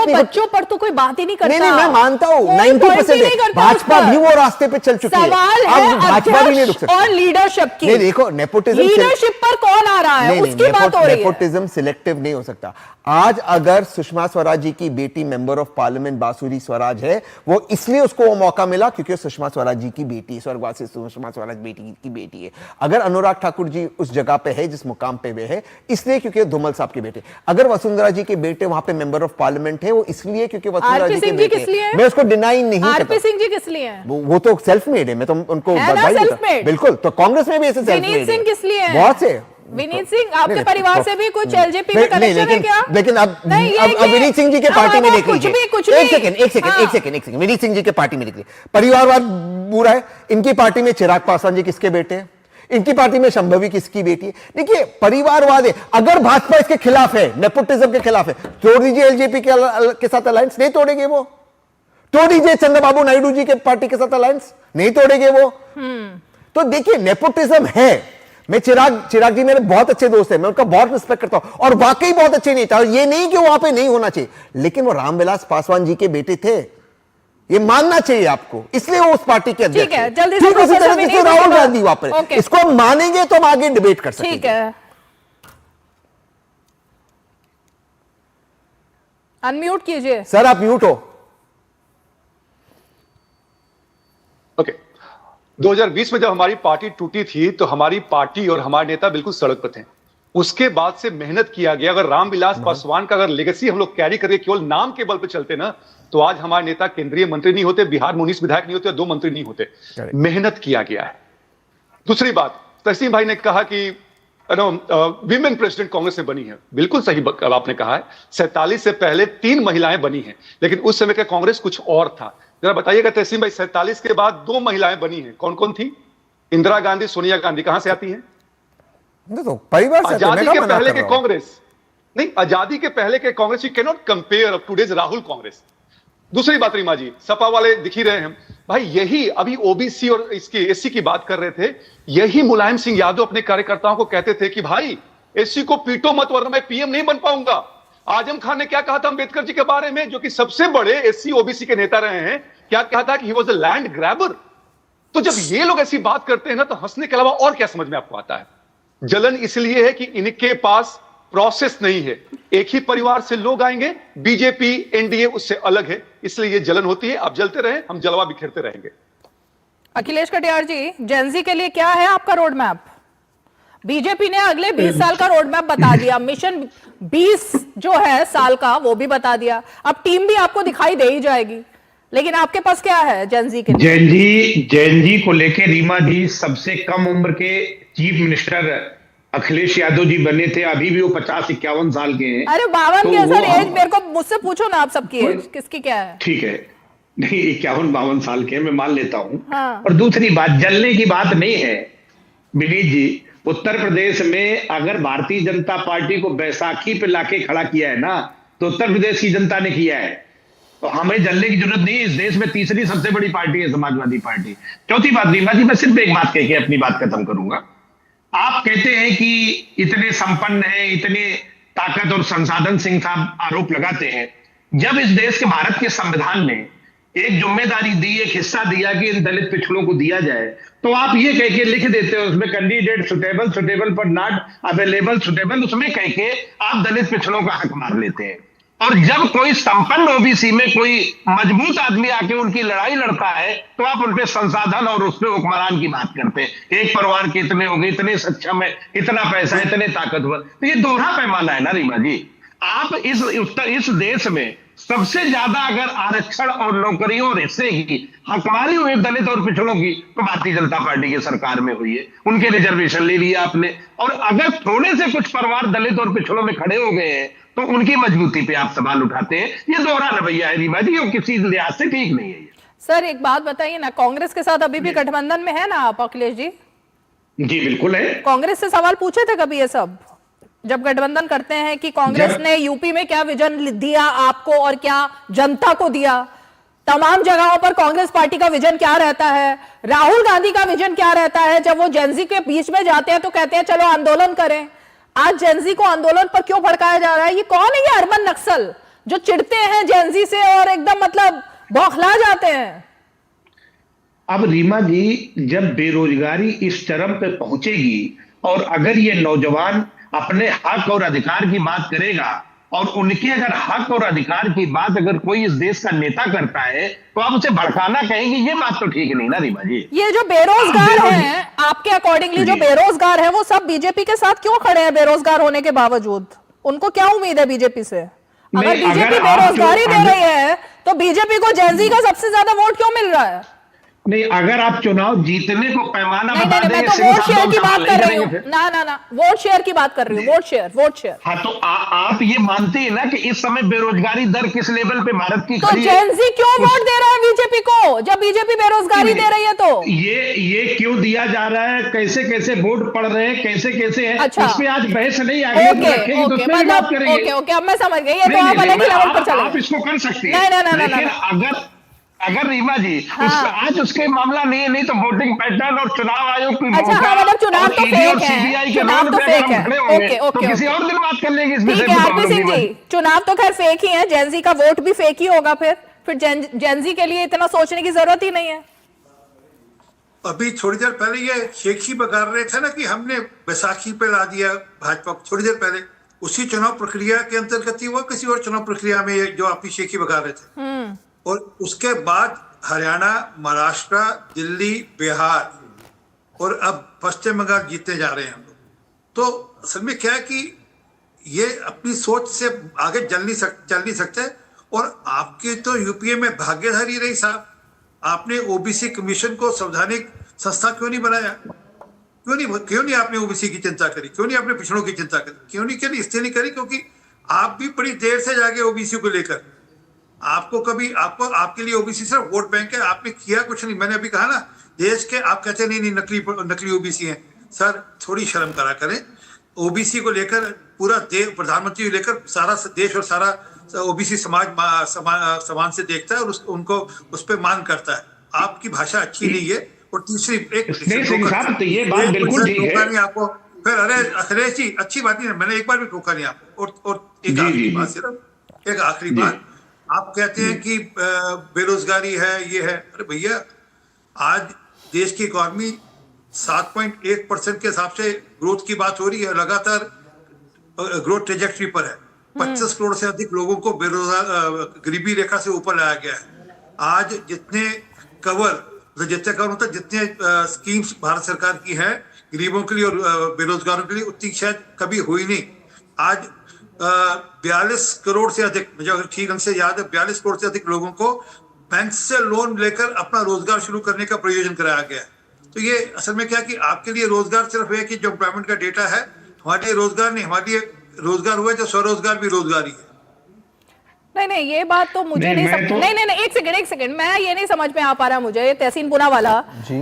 बच्चों पर तो कोई बात ही नहीं करता। नहीं, मैं मानता हूँ 90% भाजपा भी वो रास्ते पे चल चुकी है। सवाल है भाजपा भी नहीं रुक सकती। और लीडरशिप की। नहीं, देखो नेपोटिज्म, लीडरशिप पर कौन आ रहा है उसकी बात हो रही है। नेपोटिज्म सिलेक्टिव नहीं हो सकता। आज अगर सुषमा स्वराज जी की बेटी मेंबर ऑफ पार्लियामेंट बांसुरी स्वराज है, वो इसलिए उसको वो मौका मिला क्योंकि सुषमा स्वराज जी की बेटी, स्वर्गवासी सुषमा स्वराज बेटी की बेटी है। अगर अनुराग ठाकुर जी उस जगह पे है जिस मुकाम पे वे है, इसलिए क्योंकि धूमल साहब के बेटे। अगर वसुंधरा जी के बेटे वहां पे मेंबर ऑफ पार्लियामेंट है, वो इसलिए क्योंकि वसुंधरा जी के बेटे। मैं उसको डिनाई नहीं करता। आरपी सिंह जी किस लिए हैं? वो तो सेल्फ मेड है, मैं तो उनको बधाई देता हूं। बिल्कुल, तो कांग्रेस में भी ऐसे सेल्फ मेड है। विनीत सिंह किस लिए हैं? बहुत से। विनीत सिंह आपके परिवार से भी कुछ एलजेपी में कनेक्शन है क्या? लेकिन अब विनीत सिंह जी के पार्टी में देख लीजिए, एक सेकंड, विनीत सिंह जी के पार्टी में देख लीजिए, परिवारवाद बुरा है। इनकी पार्टी में चिराग पासवान जी किसके बेटे हैं? इनकी पार्टी में शंभवी किसकी बेटी है? देखिए परिवारवाद है। अगर भाजपा इसके खिलाफ है, नेपोटिज्म के खिलाफ है, तोड़ दीजिए एलजेपी के साथ अलायंस, नहीं तोड़ेंगे वो। तोड़ दीजिए चंद्रबाबू नायडू जी के पार्टी के साथ अलायंस, नहीं तोड़ेंगे वो। तो देखिए नेपोटिज्म है। मैं चिराग जी मेरे बहुत अच्छे दोस्त हैं, मैं उनका बहुत रिस्पेक्ट करता हूं और वाकई बहुत अच्छे नेता। ये नहीं कि वहां पे नहीं होना चाहिए, लेकिन वो रामविलास पासवान जी के बेटे थे, ये मानना चाहिए आपको, इसलिए वो उस पार्टी के अध्यक्ष है। जल्दी से राहुल गांधी वहां पर, इसको मानेंगे तो हम आगे डिबेट कर सकते हैं। अनम्यूट कीजिए सर, आप म्यूट हो। ओके 2020 में जब हमारी पार्टी टूटी थी तो हमारी पार्टी और हमारे नेता बिल्कुल सड़क पर थे। उसके बाद से मेहनत किया गया। अगर रामविलास पासवान का अगर लेगेसी हम लोग कैरी करके केवल नाम के बल पर चलते ना, तो आज हमारे नेता केंद्रीय मंत्री नहीं होते, बिहार में 19 विधायक नहीं होते, 2 मंत्री नहीं होते। मेहनत किया गया है। दूसरी बात, तहसीन भाई ने कहा कि विमेन प्रेसिडेंट कांग्रेस में बनी है। बिल्कुल सही आपने कहा है। 47 से पहले 3 महिलाएं बनी हैं, लेकिन उस समय का कांग्रेस कुछ और था। जरा बताइएगा तहसीन भाई, 47 के बाद 2 महिलाएं बनी हैं, कौन कौन थी? इंदिरा गांधी, सोनिया गांधी। कहां से आती हैं? तो परिवार से। आजादी के पहले के कांग्रेस नहीं, आजादी के पहले के Congress you can not compare of today's Rahul Congress. दूसरी बात रीमा जी, सपा वाले दिख ही रहे हैं भाई, यही अभी ओबीसी और इसकी एससी की बात कर रहे थे, यही मुलायम सिंह यादव अपने कार्यकर्ताओं को कहते थे कि भाई एससी को पीटो मत वरना मैं पीएम नहीं बन पाऊंगा। आजम खान ने क्या कहा था अंबेडकर जी के बारे में, जो कि सबसे बड़े एससी ओबीसी के नेता रहे हैं? क्या कहा था कि he was a land grabber. तो जब ये लोग ऐसी बात करते हैं ना, तो हंसने के अलावा और क्या समझ में आपको आता है? जलन इसलिए है कि इनके पास प्रोसेस नहीं है। एक ही परिवार से लोग आएंगे, बीजेपी एनडीए उससे अलग है, इसलिए ये जलन होती है। आप जलते रहे, हम जलवा बिखेरते रहेंगे। अखिलेश कटियार जी, जेनजी के लिए क्या है आपका रोड मैप? बीजेपी ने अगले 20 साल का रोड मैप बता दिया, मिशन 20 जो है साल का वो भी बता दिया। अब टीम भी आपको दिखाई दे ही जाएगी, लेकिन आपके पास क्या है जेनजी के लिए? जेनजी को लेके रीमा जी, सबसे कम उम्र के चीफ मिनिस्टर अखिलेश यादव जी बने थे। अभी भी वो 50-51 साल के हैं। अरे 52 के सर एज, मेरे को मुझसे पूछो ना आप सबकी एज किसकी क्या है? ठीक है, नहीं 51-52 साल के मैं मान लेता हूं। हाँ। और दूसरी बात, जलने की बात नहीं है विनीत जी। उत्तर प्रदेश में अगर भारतीय जनता पार्टी को बैसाखी पे लाके खड़ा किया है ना, तो उत्तर प्रदेश की जनता ने किया है, तो हमें जलने की जरूरत नहीं। इस देश में तीसरी सबसे बड़ी पार्टी है समाजवादी पार्टी। चौथी बात रीमा जी, मैं सिर्फ एक बात कह के अपनी बात खत्म करूंगा। आप कहते हैं कि इतने संपन्न हैं, इतने ताकत और संसाधन सिंह साहब आरोप लगाते हैं। जब इस देश के भारत के संविधान ने एक जिम्मेदारी दी, एक हिस्सा दिया कि इन दलित पिछड़ों को दिया जाए, तो आप ये कह के लिख देते हो उसमें कैंडिडेट सुटेबल, सुटेबल पर नॉट अवेलेबल, सुटेबल, उसमें कह के आप दलित पिछड़ों का हक मार लेते हैं। और जब कोई संपन्न ओबीसी में कोई मजबूत आदमी आके उनकी लड़ाई लड़ता है, तो आप उनपे संसाधन और उसपे हुक्मरान की बात करते हैं। एक परिवार के इतने हो गए, इतने सक्षम है, इतना पैसा, इतने ताकतवर। तो ये दोहरा पैमाना है ना रीमा जी। आप इस देश में सबसे ज्यादा अगर आरक्षण और नौकरियों और हिस्से की हकमारी हुई दलित और पिछड़ों की तो भारतीय जनता पार्टी की सरकार में हुई है। उनके रिजर्वेशन ले लिया आपने, और अगर थोड़े से कुछ परिवार दलित और पिछड़ों में खड़े हो गए हैं तो उनकी मजबूती पे आप सवाल उठाते हैं। ये दोहरा रवैया है रीमा जी, और किसी लिहाज से ठीक नहीं है। सर एक बात बताइए ना, कांग्रेस के साथ अभी भी गठबंधन में है ना आप अखिलेश जी? जी बिल्कुल है। कांग्रेस से सवाल पूछे थे कभी ये सब, जब गठबंधन करते हैं, कि कांग्रेस ने यूपी में क्या विजन दिया आपको और क्या जनता को दिया? तमाम जगहों पर कांग्रेस पार्टी का विजन क्या रहता है, राहुल गांधी का विजन क्या रहता है? जब वो जेनजी के बीच में जाते हैं तो कहते हैं चलो आंदोलन करें। आज जेनजी को आंदोलन पर क्यों भड़काया जा रहा है? ये कौन है ये अर्बन नक्सल जो चिढ़ते हैं जेनजी से और एकदम मतलब बौखला जाते हैं? अब रीमा जी, जब बेरोजगारी इस चरम पे पहुंचेगी और अगर ये नौजवान अपने हक और अधिकार की बात करेगा, और उनके अगर हक और अधिकार की बात अगर कोई इस देश का नेता करता है तो आप उसे भड़काना कहेंगे, ये बात तो ठीक नहीं ना रीमा जी। ये जो बेरोजगार हैं, आपके अकॉर्डिंगली जो बेरोजगार है वो सब बीजेपी के साथ क्यों खड़े हैं? बेरोजगार होने के बावजूद उनको क्या उम्मीद है बीजेपी से? अगर बीजेपी बेरोजगारी दे रही है तो बीजेपी को जेनजी का सबसे ज्यादा वोट क्यों मिल रहा है? नहीं, अगर आप चुनाव जीतने को पैमाना बता दें, मैं तो वोट शेयर की बात कर रही हूँ ना, वोट शेयर की बात कर रही हूँ, वोट शेयर। हाँ तो आप ये मानते हैं ना कि इस समय बेरोजगारी दर किस लेवल पे भारत की तो खड़ी है? जेनजी क्यों वोट दे रहा है बीजेपी को, जब बीजेपी बेरोजगारी दे रही है? तो ये क्यों दिया जा रहा है, कैसे कैसे वोट पड़ रहे हैं, कैसे कैसे है, अच्छा। इस पे आज बहस नहीं आगे ओके, अब मैं समझ गई, ये तो आप अलग ही लेवल पर चले। आप इसको कर सकती है, लेकिन अगर रीमा जी आज उसके मामला नहीं है, नहीं तो वोटिंग पैटर्न और चुनाव आयोग की अच्छा, हाँ, मतलब चुनाव तो फेक है, चुनाव तो फेक है। ओके, किसी और दिन बात कर लेंगे इस विषय पे। आरपी सिंह जी, चुनाव तो खैर फेक ही है, जेनजी का वोट भी फेक ही होगा, फिर जेनजी के लिए इतना सोचने की जरूरत ही नहीं है। अभी थोड़ी देर पहले ये शेखी बगाड़ रहे थे ना कि हमने बैसाखी पे ला दिया भाजपा को, थोड़ी देर पहले उसी चुनाव प्रक्रिया के अंतर्गत ही हुआ, किसी और चुनाव प्रक्रिया में जो आप शेखी बगा रहे थे। और उसके बाद हरियाणा, महाराष्ट्र, दिल्ली, बिहार और अब पश्चिम बंगाल जीतने जा रहे हैं हम लोग। तो असल में क्या है कि ये अपनी सोच से आगे चल नहीं सकते। और आपके तो यूपीए में भागीदारी रही साहब, आपने ओबीसी कमीशन को संवैधानिक संस्था क्यों नहीं बनाया? क्यों नहीं आपने ओबीसी की चिंता करी? क्यों नहीं आपने पिछड़ों की चिंता करी? क्यों नहीं इसलिए नहीं करी क्योंकि आप भी बड़ी देर से जाके ओबीसी को लेकर, आपके लिए ओबीसी सिर्फ वोट बैंक है, आपने किया कुछ नहीं। मैंने अभी कहा ना, देश के आप कहते नहीं नकली ओबीसी हैं। सर थोड़ी शर्म करा करें। ओबीसी को लेकर पूरा देश, प्रधानमंत्री को लेकर सारा देश और सारा ओबीसी समाज से देखता है और उनको उस पर मान करता है। आपकी भाषा अच्छी नहीं है। और तीसरी ये बात बिल्कुल ठीक है आपको। फिर अरे अखिलेश जी, अच्छी बात नहीं, मैंने एक बार भी रोका नहीं आपको। और एक आखिरी बात, आप कहते हैं कि बेरोजगारी है, ये है। अरे भैया, आज देश की इकॉनमी 7.1% के हिसाब से ग्रोथ की बात हो रही है, लगातार ग्रोथ ट्रेजेक्टरी पर है। 25 करोड़ से अधिक लोगों को गरीबी रेखा से ऊपर लाया गया है। आज जितने कवर होता है, जितने स्कीम्स भारत सरकार की है गरीबों के लिए और बेरोजगारों के लिए, उतनी शायद कभी हुई नहीं। आज 42 करोड़ से अधिक, मुझे अगर ठीक ढंग से याद है, 42 करोड़ से अधिक लोगों को बैंक से लोन लेकर अपना रोजगार शुरू करने का प्रयोजन कराया गया है। तो ये असल में क्या कि आपके लिए रोजगार सिर्फ है कि जो एम्प्लॉयमेंट का डेटा है, हमारे लिए रोजगार नहीं, हमारे लिए रोजगार हुआ जो स्वरोजगार भी रोजगार ही है। नहीं, ये बात तो मुझे नहीं समझ। नहीं, एक सेकंड, मैं ये नहीं समझ में आ पा रहा मुझे। तहसीन पुना वाला जी,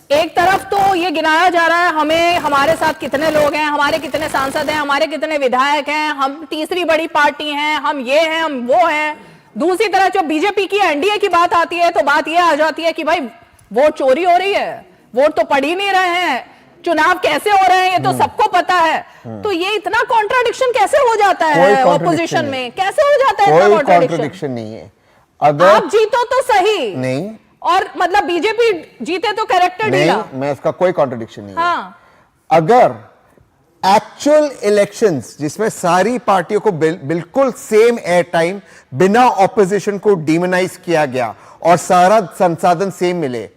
एक तरफ तो ये गिनाया जा रहा है हमारे साथ कितने लोग हैं, हमारे कितने सांसद हैं, हमारे कितने विधायक हैं, हम तीसरी बड़ी पार्टी हैं, हम ये हैं, हम वो हैं। दूसरी तरफ जो बीजेपी की एनडीए की बात आती है तो बात ये आ जाती है कि भाई वोट चोरी हो रही है, वोट तो पड़ ही नहीं रहे हैं, चुनाव कैसे हो रहे हैं ये तो सबको पता है। तो ये इतना कॉन्ट्राडिक्शन कैसे हो जाता है ऑपोजिशन में? कैसे हो जाता है? कोई कॉन्ट्राडिक्शन नहीं है। अगर आप जीतो तो सही नहीं, और मतलब बीजेपी जीते तो कैरेक्टर नहीं, मैं इसका कोई कॉन्ट्रडिक्शन नहीं हाँ। है। अगर एक्चुअल इलेक्शंस जिसमें सारी पार्टियों को बिल्कुल सेम एयर टाइम, बिना ऑपोजिशन को डिमोनाइज किया गया और सारा संसाधन सेम मिले,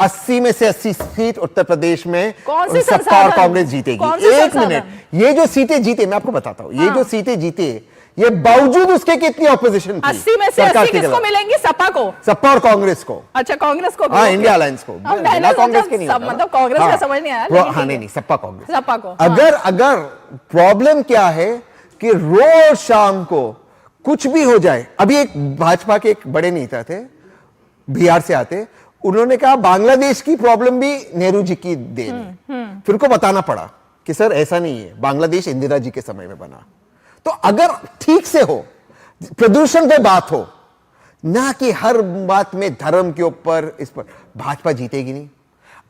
80 में से 80 सीट उत्तर प्रदेश में सपा और कांग्रेस जीतेगी। एक मिनट, ये जो सीटें जीते, मैं आपको बताता हूं, ये जो सीटें जीते, ये बावजूद उसके कितनी ऑपोजिशन थी 80 में से 80 किसको मिलेंगी? सपा को, सपा और कांग्रेस को। अच्छा, कांग्रेस को, हाँ, इंडिया अलायंस को। कांग्रेस के नहीं, मतलब कांग्रेस का समझ नहीं आया। हाँ, नहीं, सपा कांग्रेस, सपा को। अगर प्रॉब्लम क्या है कि रोज शाम को कुछ भी हो जाए। अभी एक भाजपा के एक बड़े नेता थे, बिहार से आते, उन्होंने कहा बांग्लादेश की प्रॉब्लम भी नेहरू जी की देन है। फिर को बताना पड़ा कि सर ऐसा नहीं है, बांग्लादेश इंदिरा जी के समय में बना। तो अगर ठीक से हो, प्रदूषण पे बात हो, ना कि हर बात में धर्म के ऊपर, इस पर भाजपा जीतेगी नहीं।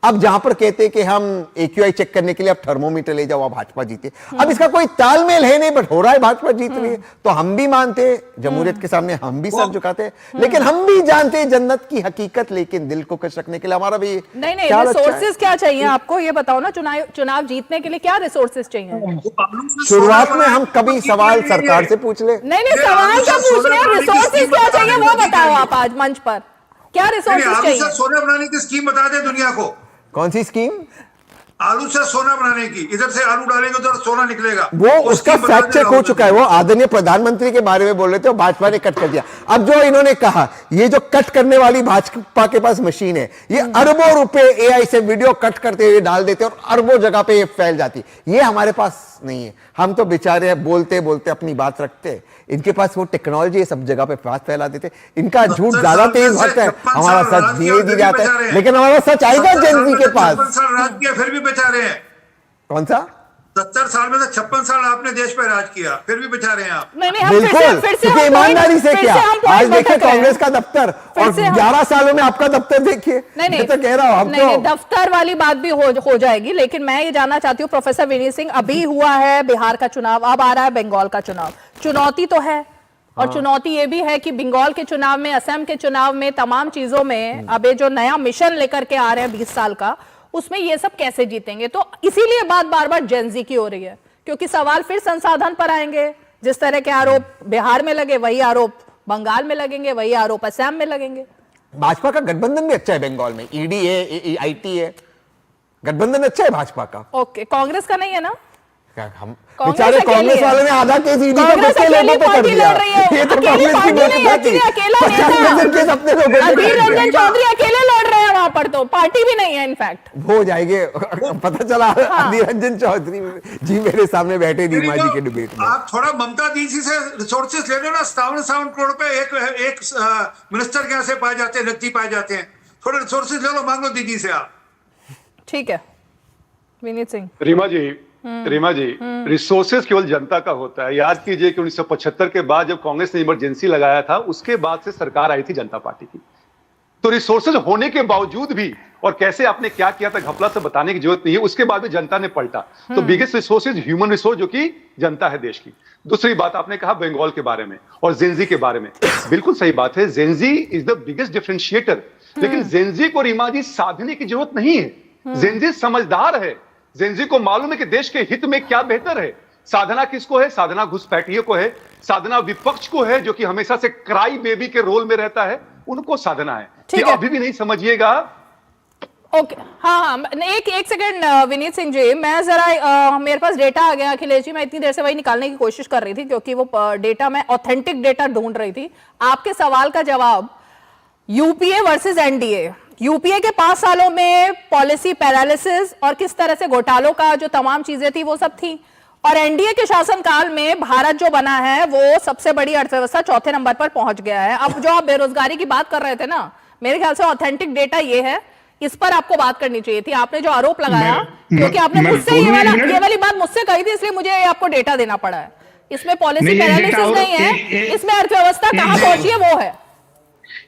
अब जहां पर कहते हैं कि हम AQI चेक करने के लिए अब थर्मोमीटर ले जाओ, भाजपा जीते। अब इसका कोई तालमेल है नहीं, बट हो रहा है, भाजपा जीत रही है। तो हम भी मानते, जमहूरियत के सामने हम भी सर झुकाते, लेकिन हम भी जानते हैं जन्नत की हकीकत, लेकिन दिल को खुश रखने के लिए हमारा भी नहीं, रिसोर्सेज क्या चाहिए आपको, ये बताओ ना। चुनाव जीतने के लिए क्या रिसोर्सेज चाहिए? शुरुआत में हम कभी सवाल सरकार से पूछ ले। नहीं, सवाल क्या पूछ रहे हैं, रिसोर्सेज क्या चाहिए वो बताओ आप आज मंच पर। क्या रिसोर्सेज चाहिए? सोना बनाने की स्कीम बता दे दुनिया को। कौन सी स्कीम? आलू से सोना बनाने की। इधर से आलू डालेंगे उधर सोना निकलेगा। वो उसका फैक्ट चेक हो चुका है। वो आदरणीय प्रधानमंत्री के बारे में बोल रहे थे, भाजपा ने कट कर दिया। अब जो इन्होंने कहा, ये जो कट करने वाली भाजपा के पास मशीन है, ये अरबों रुपए AI से वीडियो कट करते हुए डाल देते और अरबों जगह पे ये फैल जाती। ये हमारे पास नहीं है। हम तो बेचारे बोलते बोलते अपनी बात रखते, इनके पास वो टेक्नोलॉजी है, सब जगह पे बात फैला देते। इनका झूठ ज्यादा तेज भागता है, हमारा सच धीरे धीरे आता है, लेकिन हमारा सच आएगा जेन जी के पास। 56 साल राज किया फिर भी बचा रहे हैं। कौन सा? 70 साल में से 56 साल आपने देश पे राज किया, फिर भी बचा रहे हैं आप। बिल्कुल, क्योंकि ईमानदारी से क्या। आज देखिए कांग्रेस का दफ्तर और 11 सालों में आपका दफ्तर देखिए। नहीं, तो कह रहा हूं, नहीं, दफ्तर वाली बात भी हो जाएगी, लेकिन मैं ये जानना चाहती हूँ प्रोफेसर विनीत सिंह, अभी हुआ है बिहार का चुनाव, अब आ रहा है बंगाल का चुनाव। चुनौती तो है, और चुनौती ये भी है कि बंगाल के चुनाव में, असम के चुनाव में, तमाम चीजों में अब ये जो नया मिशन लेकर के आ रहे हैं 20 साल का, उसमें ये सब कैसे जीतेंगे? तो इसीलिए बात बार बार जेनजी की हो रही है, क्योंकि सवाल फिर संसाधन पर आएंगे। जिस तरह के आरोप बिहार में लगे, वही आरोप बंगाल में लगेंगे, वही आरोप असम में लगेंगे। भाजपा का गठबंधन भी अच्छा है बंगाल में, ED है, IT है, गठबंधन अच्छा है भाजपा का। ओके, कांग्रेस का नहीं है ना? हम बेचारे कांग्रेस वालों ने आधा केस ED कांग्रेस अकेली पार्टी लड़ रही है। ये तो कांग्रेस की बात थी। अकेला अधीर रंजन चौधरी अकेले लड़ रहे हैं वहां पर, तो पार्टी भी नहीं है इनफैक्ट। हो जाएंगे, पता चला। अधीर रंजन चौधरी जी मेरे सामने बैठे रीमा जी के डिबेट में। आप थोड़ा ममता दीदी से रिसोर्सेज ले लो ना। 57 करोड़ रुपए एक मिनिस्टर के यहाँ से पाए जाते हैं, नकदी पाए जाते हैं। थोड़े रिसोर्सेज ले लो, मांग लो दीदी से आप। ठीक है विनीत सिंह। रीमा जी, रिसोर्सेज केवल जनता का होता है। याद कीजिए कि 1975 के बाद जब कांग्रेस ने इमरजेंसी लगाया था, उसके बाद से सरकार आई थी जनता पार्टी की। तो रिसोर्सेज होने के बावजूद भी, और कैसे आपने क्या किया था घपला से बताने की जरूरत नहीं है, उसके बाद भी जनता ने पलटा। तो बिगेस्ट रिसोर्सेज ह्यूमन रिसोर्स, जो कि जनता है देश की। दूसरी बात आपने कहा बंगाल के बारे में और जेनजी के बारे में, बिल्कुल सही बात है। Gen Z is the biggest differentiator, लेकिन जेनजी को रीमा जी साधने की जरूरत नहीं है। जेनजी समझदार है। जेनजी को मालूम है कि देश के हित में क्या बेहतर है। साधना किसको है? साधना घुसपैठियों को है, साधना विपक्ष को है, जो कि हमेशा से क्राई बेबी के रोल में रहता है, उनको साधना है। ठीक है, अभी भी नहीं समझिएगा। ओके, हाँ, एक सेकंड विनीत सिंह जी, मैं जरा मेरे पास डेटा आ गया अखिलेश जी, मैं इतनी देर से वही निकालने की कोशिश कर रही थी, क्योंकि वो डेटा मैं ऑथेंटिक डेटा ढूंढ रही थी। आपके सवाल का जवाब, यूपीए वर्सेस एनडीए। यूपीए के 5 सालों में पॉलिसी पैरालिसिस और किस तरह से घोटालों का जो तमाम चीजें थी वो सब थी, और एनडीए के शासनकाल में भारत जो बना है वो सबसे बड़ी अर्थव्यवस्था 4थे नंबर पर पहुंच गया है। अब जो आप बेरोजगारी की बात कर रहे थे ना, मेरे ख्याल से ऑथेंटिक डेटा ये है, इस पर आपको बात करनी चाहिए थी। आपने जो आरोप लगाया, क्योंकि आपने मुझसे ये वाली बात मुझसे कही थी, इसलिए मुझे आपको डेटा देना पड़ा है। इसमें पॉलिसी पैरालिसिस नहीं है, इसमें अर्थव्यवस्था कहां पहुंची है वो है।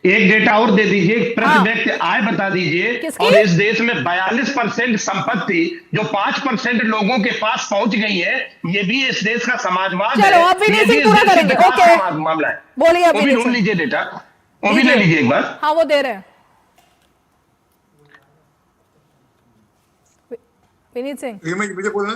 एक डेटा और दे दीजिए, प्रति व्यक्ति आय बता दीजिए। और इस देश में 42% संपत्ति जो 5% लोगों के पास पहुंच गई है, ये भी इस देश का समाजवाद है। चलो अब विनीत सिंह पूरा करेंगे। ओके, मामला है, बोलिए। वो भी ढूंढ लीजिए डेटा, वो भी ले लीजिए एक बार। हाँ, वो दे रहे हैं विनीत सिंह। मुझे बोलना।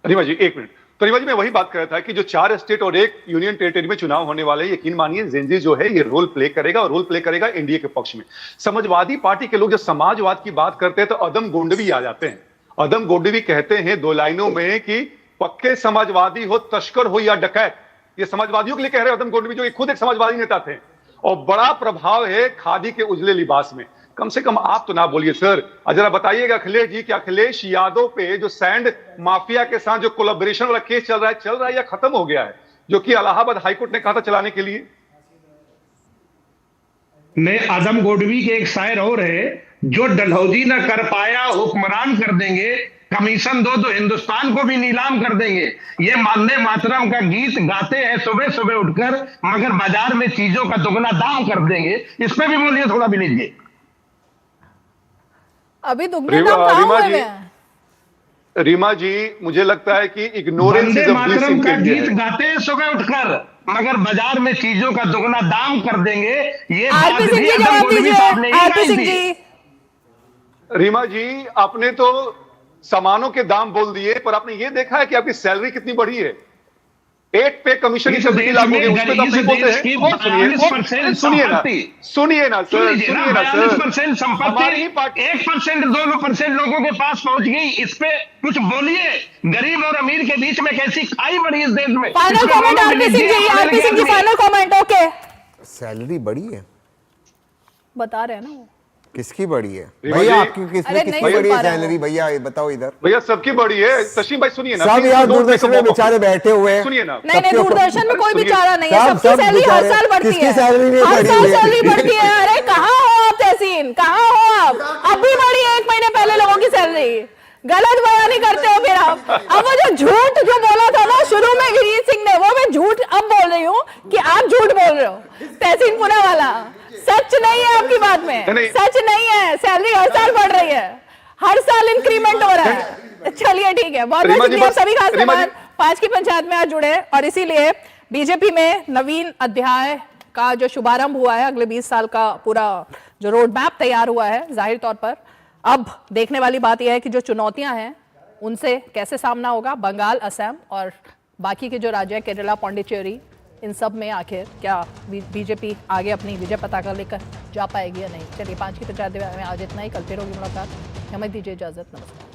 रीमा जी एक मिनट। तो रीमा जी, मैं वही बात कर रहा था कि जो 4 स्टेट और 1 यूनियन टेरिटरी में चुनाव होने वाले, यकीन मानिए जेनजी जो है ये रोल प्ले करेगा, और रोल प्ले करेगा एनडीए के पक्ष में। समाजवादी पार्टी के लोग जब समाजवाद की बात करते हैं तो अदम गोंडवी आ जाते हैं। अदम गोंडवी कहते हैं 2 लाइनों में कि पक्के समाजवादी हो, तस्कर हो या डकैत, ये समाजवादियों के लिए कह रहे हैं अदम गोडवी, जो खुद एक समाजवादी नेता थे। और बड़ा प्रभाव है खादी के उजले लिबास में। कम से कम आप तो ना बोलिए सर। जरा बताइएगा अखिलेश जी कि अखिलेश यादव पे जो सैंड माफिया के साथ जो कोलैबोरेशन वाला केस चल रहा है या खत्म हो गया है, जो कि इलाहाबाद हाईकोर्ट ने कहा था चलाने के लिए। मैं आदम गोडवी के एक शायर और है, जो डलहौजी ना कर पाया हुक्मरान कर देंगे, कमीशन दो तो हिंदुस्तान को भी नीलाम कर देंगे। ये वंदे मातरम का गीत गाते हैं सुबह सुबह उठकर, मगर बाजार में चीजों का दुगना दाम कर देंगे। इस पे भी बोलिए थोड़ा विनीत जी। अभी दुगने दाम कहाँ हुए हैं? रीमा जी, मुझे लगता है कि ignorance Vande is a bliss Mataram इन का इंडिया गीत है। गाते हैं सुबह उठकर, मगर बाजार में चीजों का दुगना दाम कर देंगे। ये आरपी बात सिंह भी जी आदम जवाब गोडवी दीजिए। साहब ने ही आरपी कही सिंह थी। जी, रीमा जी, आपने तो सामानों के दाम बोल दिए, पर आपने ये देखा है कि आपकी सैलरी कितनी बढ़ी है? 8 पे कमीशन इस की देश लागू में है, उसमें तो आप नहीं बोलते हैं। और सुनिए ना सर, सुनिए ना सर, सुनिए ना सर। 42% संपत्ति 1% 2% लोगों के पास पहुंच गई। इस पे कुछ बोलिए। गरीब और अमीर के बीच में कैसी खाई बढ़ी इस देश में। Final comment RP Singh ji, RP Singh ji final comment. Okay, salary बढ़ी है, बता रहे हैं ना वो। किसकी बढ़ी है रीमा भैया? जी, आपकी किसकी अरे नहीं बढ़ी सुन है पा रहा सैलरी? भैया ये बताओ इधर। भैया सबकी बढ़ी है। तस्लीम भाई सुनिए ना, सब यार दूरदर्शन में बेचारे बैठे हुए हैं। सुनिए ना। नहीं नहीं, दूरदर्शन में कोई सुनिए, बेचारा नहीं है, सब सबकी सैलरी हर बेचारे। साल बढ़ती किसकी है, सैलरी नहीं हर बढ़ी साल हुई है? सैलरी बढ़ती है। अरे कहाँ हो आप तहसीन, कहाँ हो आप? अभी बढ़ी है 1 महीने पहले लोगों की सैलरी। गलत बयानी करते हो फिर आप। अब वो जो झूठ जो बोला था ना शुरू में गिरीश सिंह ने, वो मैं झूठ अब बोल रही हूँ कि आप झूठ बोल रहे हो। तहसीन पुरा वाला सच नहीं है आपकी बात में, नहीं। सच नहीं है। सैलरी हर साल बढ़ रही है, हर साल इंक्रीमेंट हो रहा है। चलिए ठीक है, बहुत बहुत रीमा जी, शुक्रिया। बस- सभी खास रीमा जी- मेहमान 5 की पंचायत में आज जुड़े, और इसीलिए बीजेपी में नवीन अध्याय का जो शुभारंभ हुआ है, अगले 20 साल का पूरा जो रोड मैप तैयार हुआ है, जाहिर तौर पर अब देखने वाली बात यह है कि जो चुनौतियां हैं उनसे कैसे सामना होगा। बंगाल, असम और बाकी के जो राज्य है, केरला, पौंडीचेरी, इन सब में आखिर क्या बीजेपी आगे अपनी विजय पताका लेकर जा पाएगी या नहीं। चलिए 5 की पंचायत में आज इतना ही। कल फिर होगी मुलाकात। हमें दीजिए इजाजत। नमस्कार।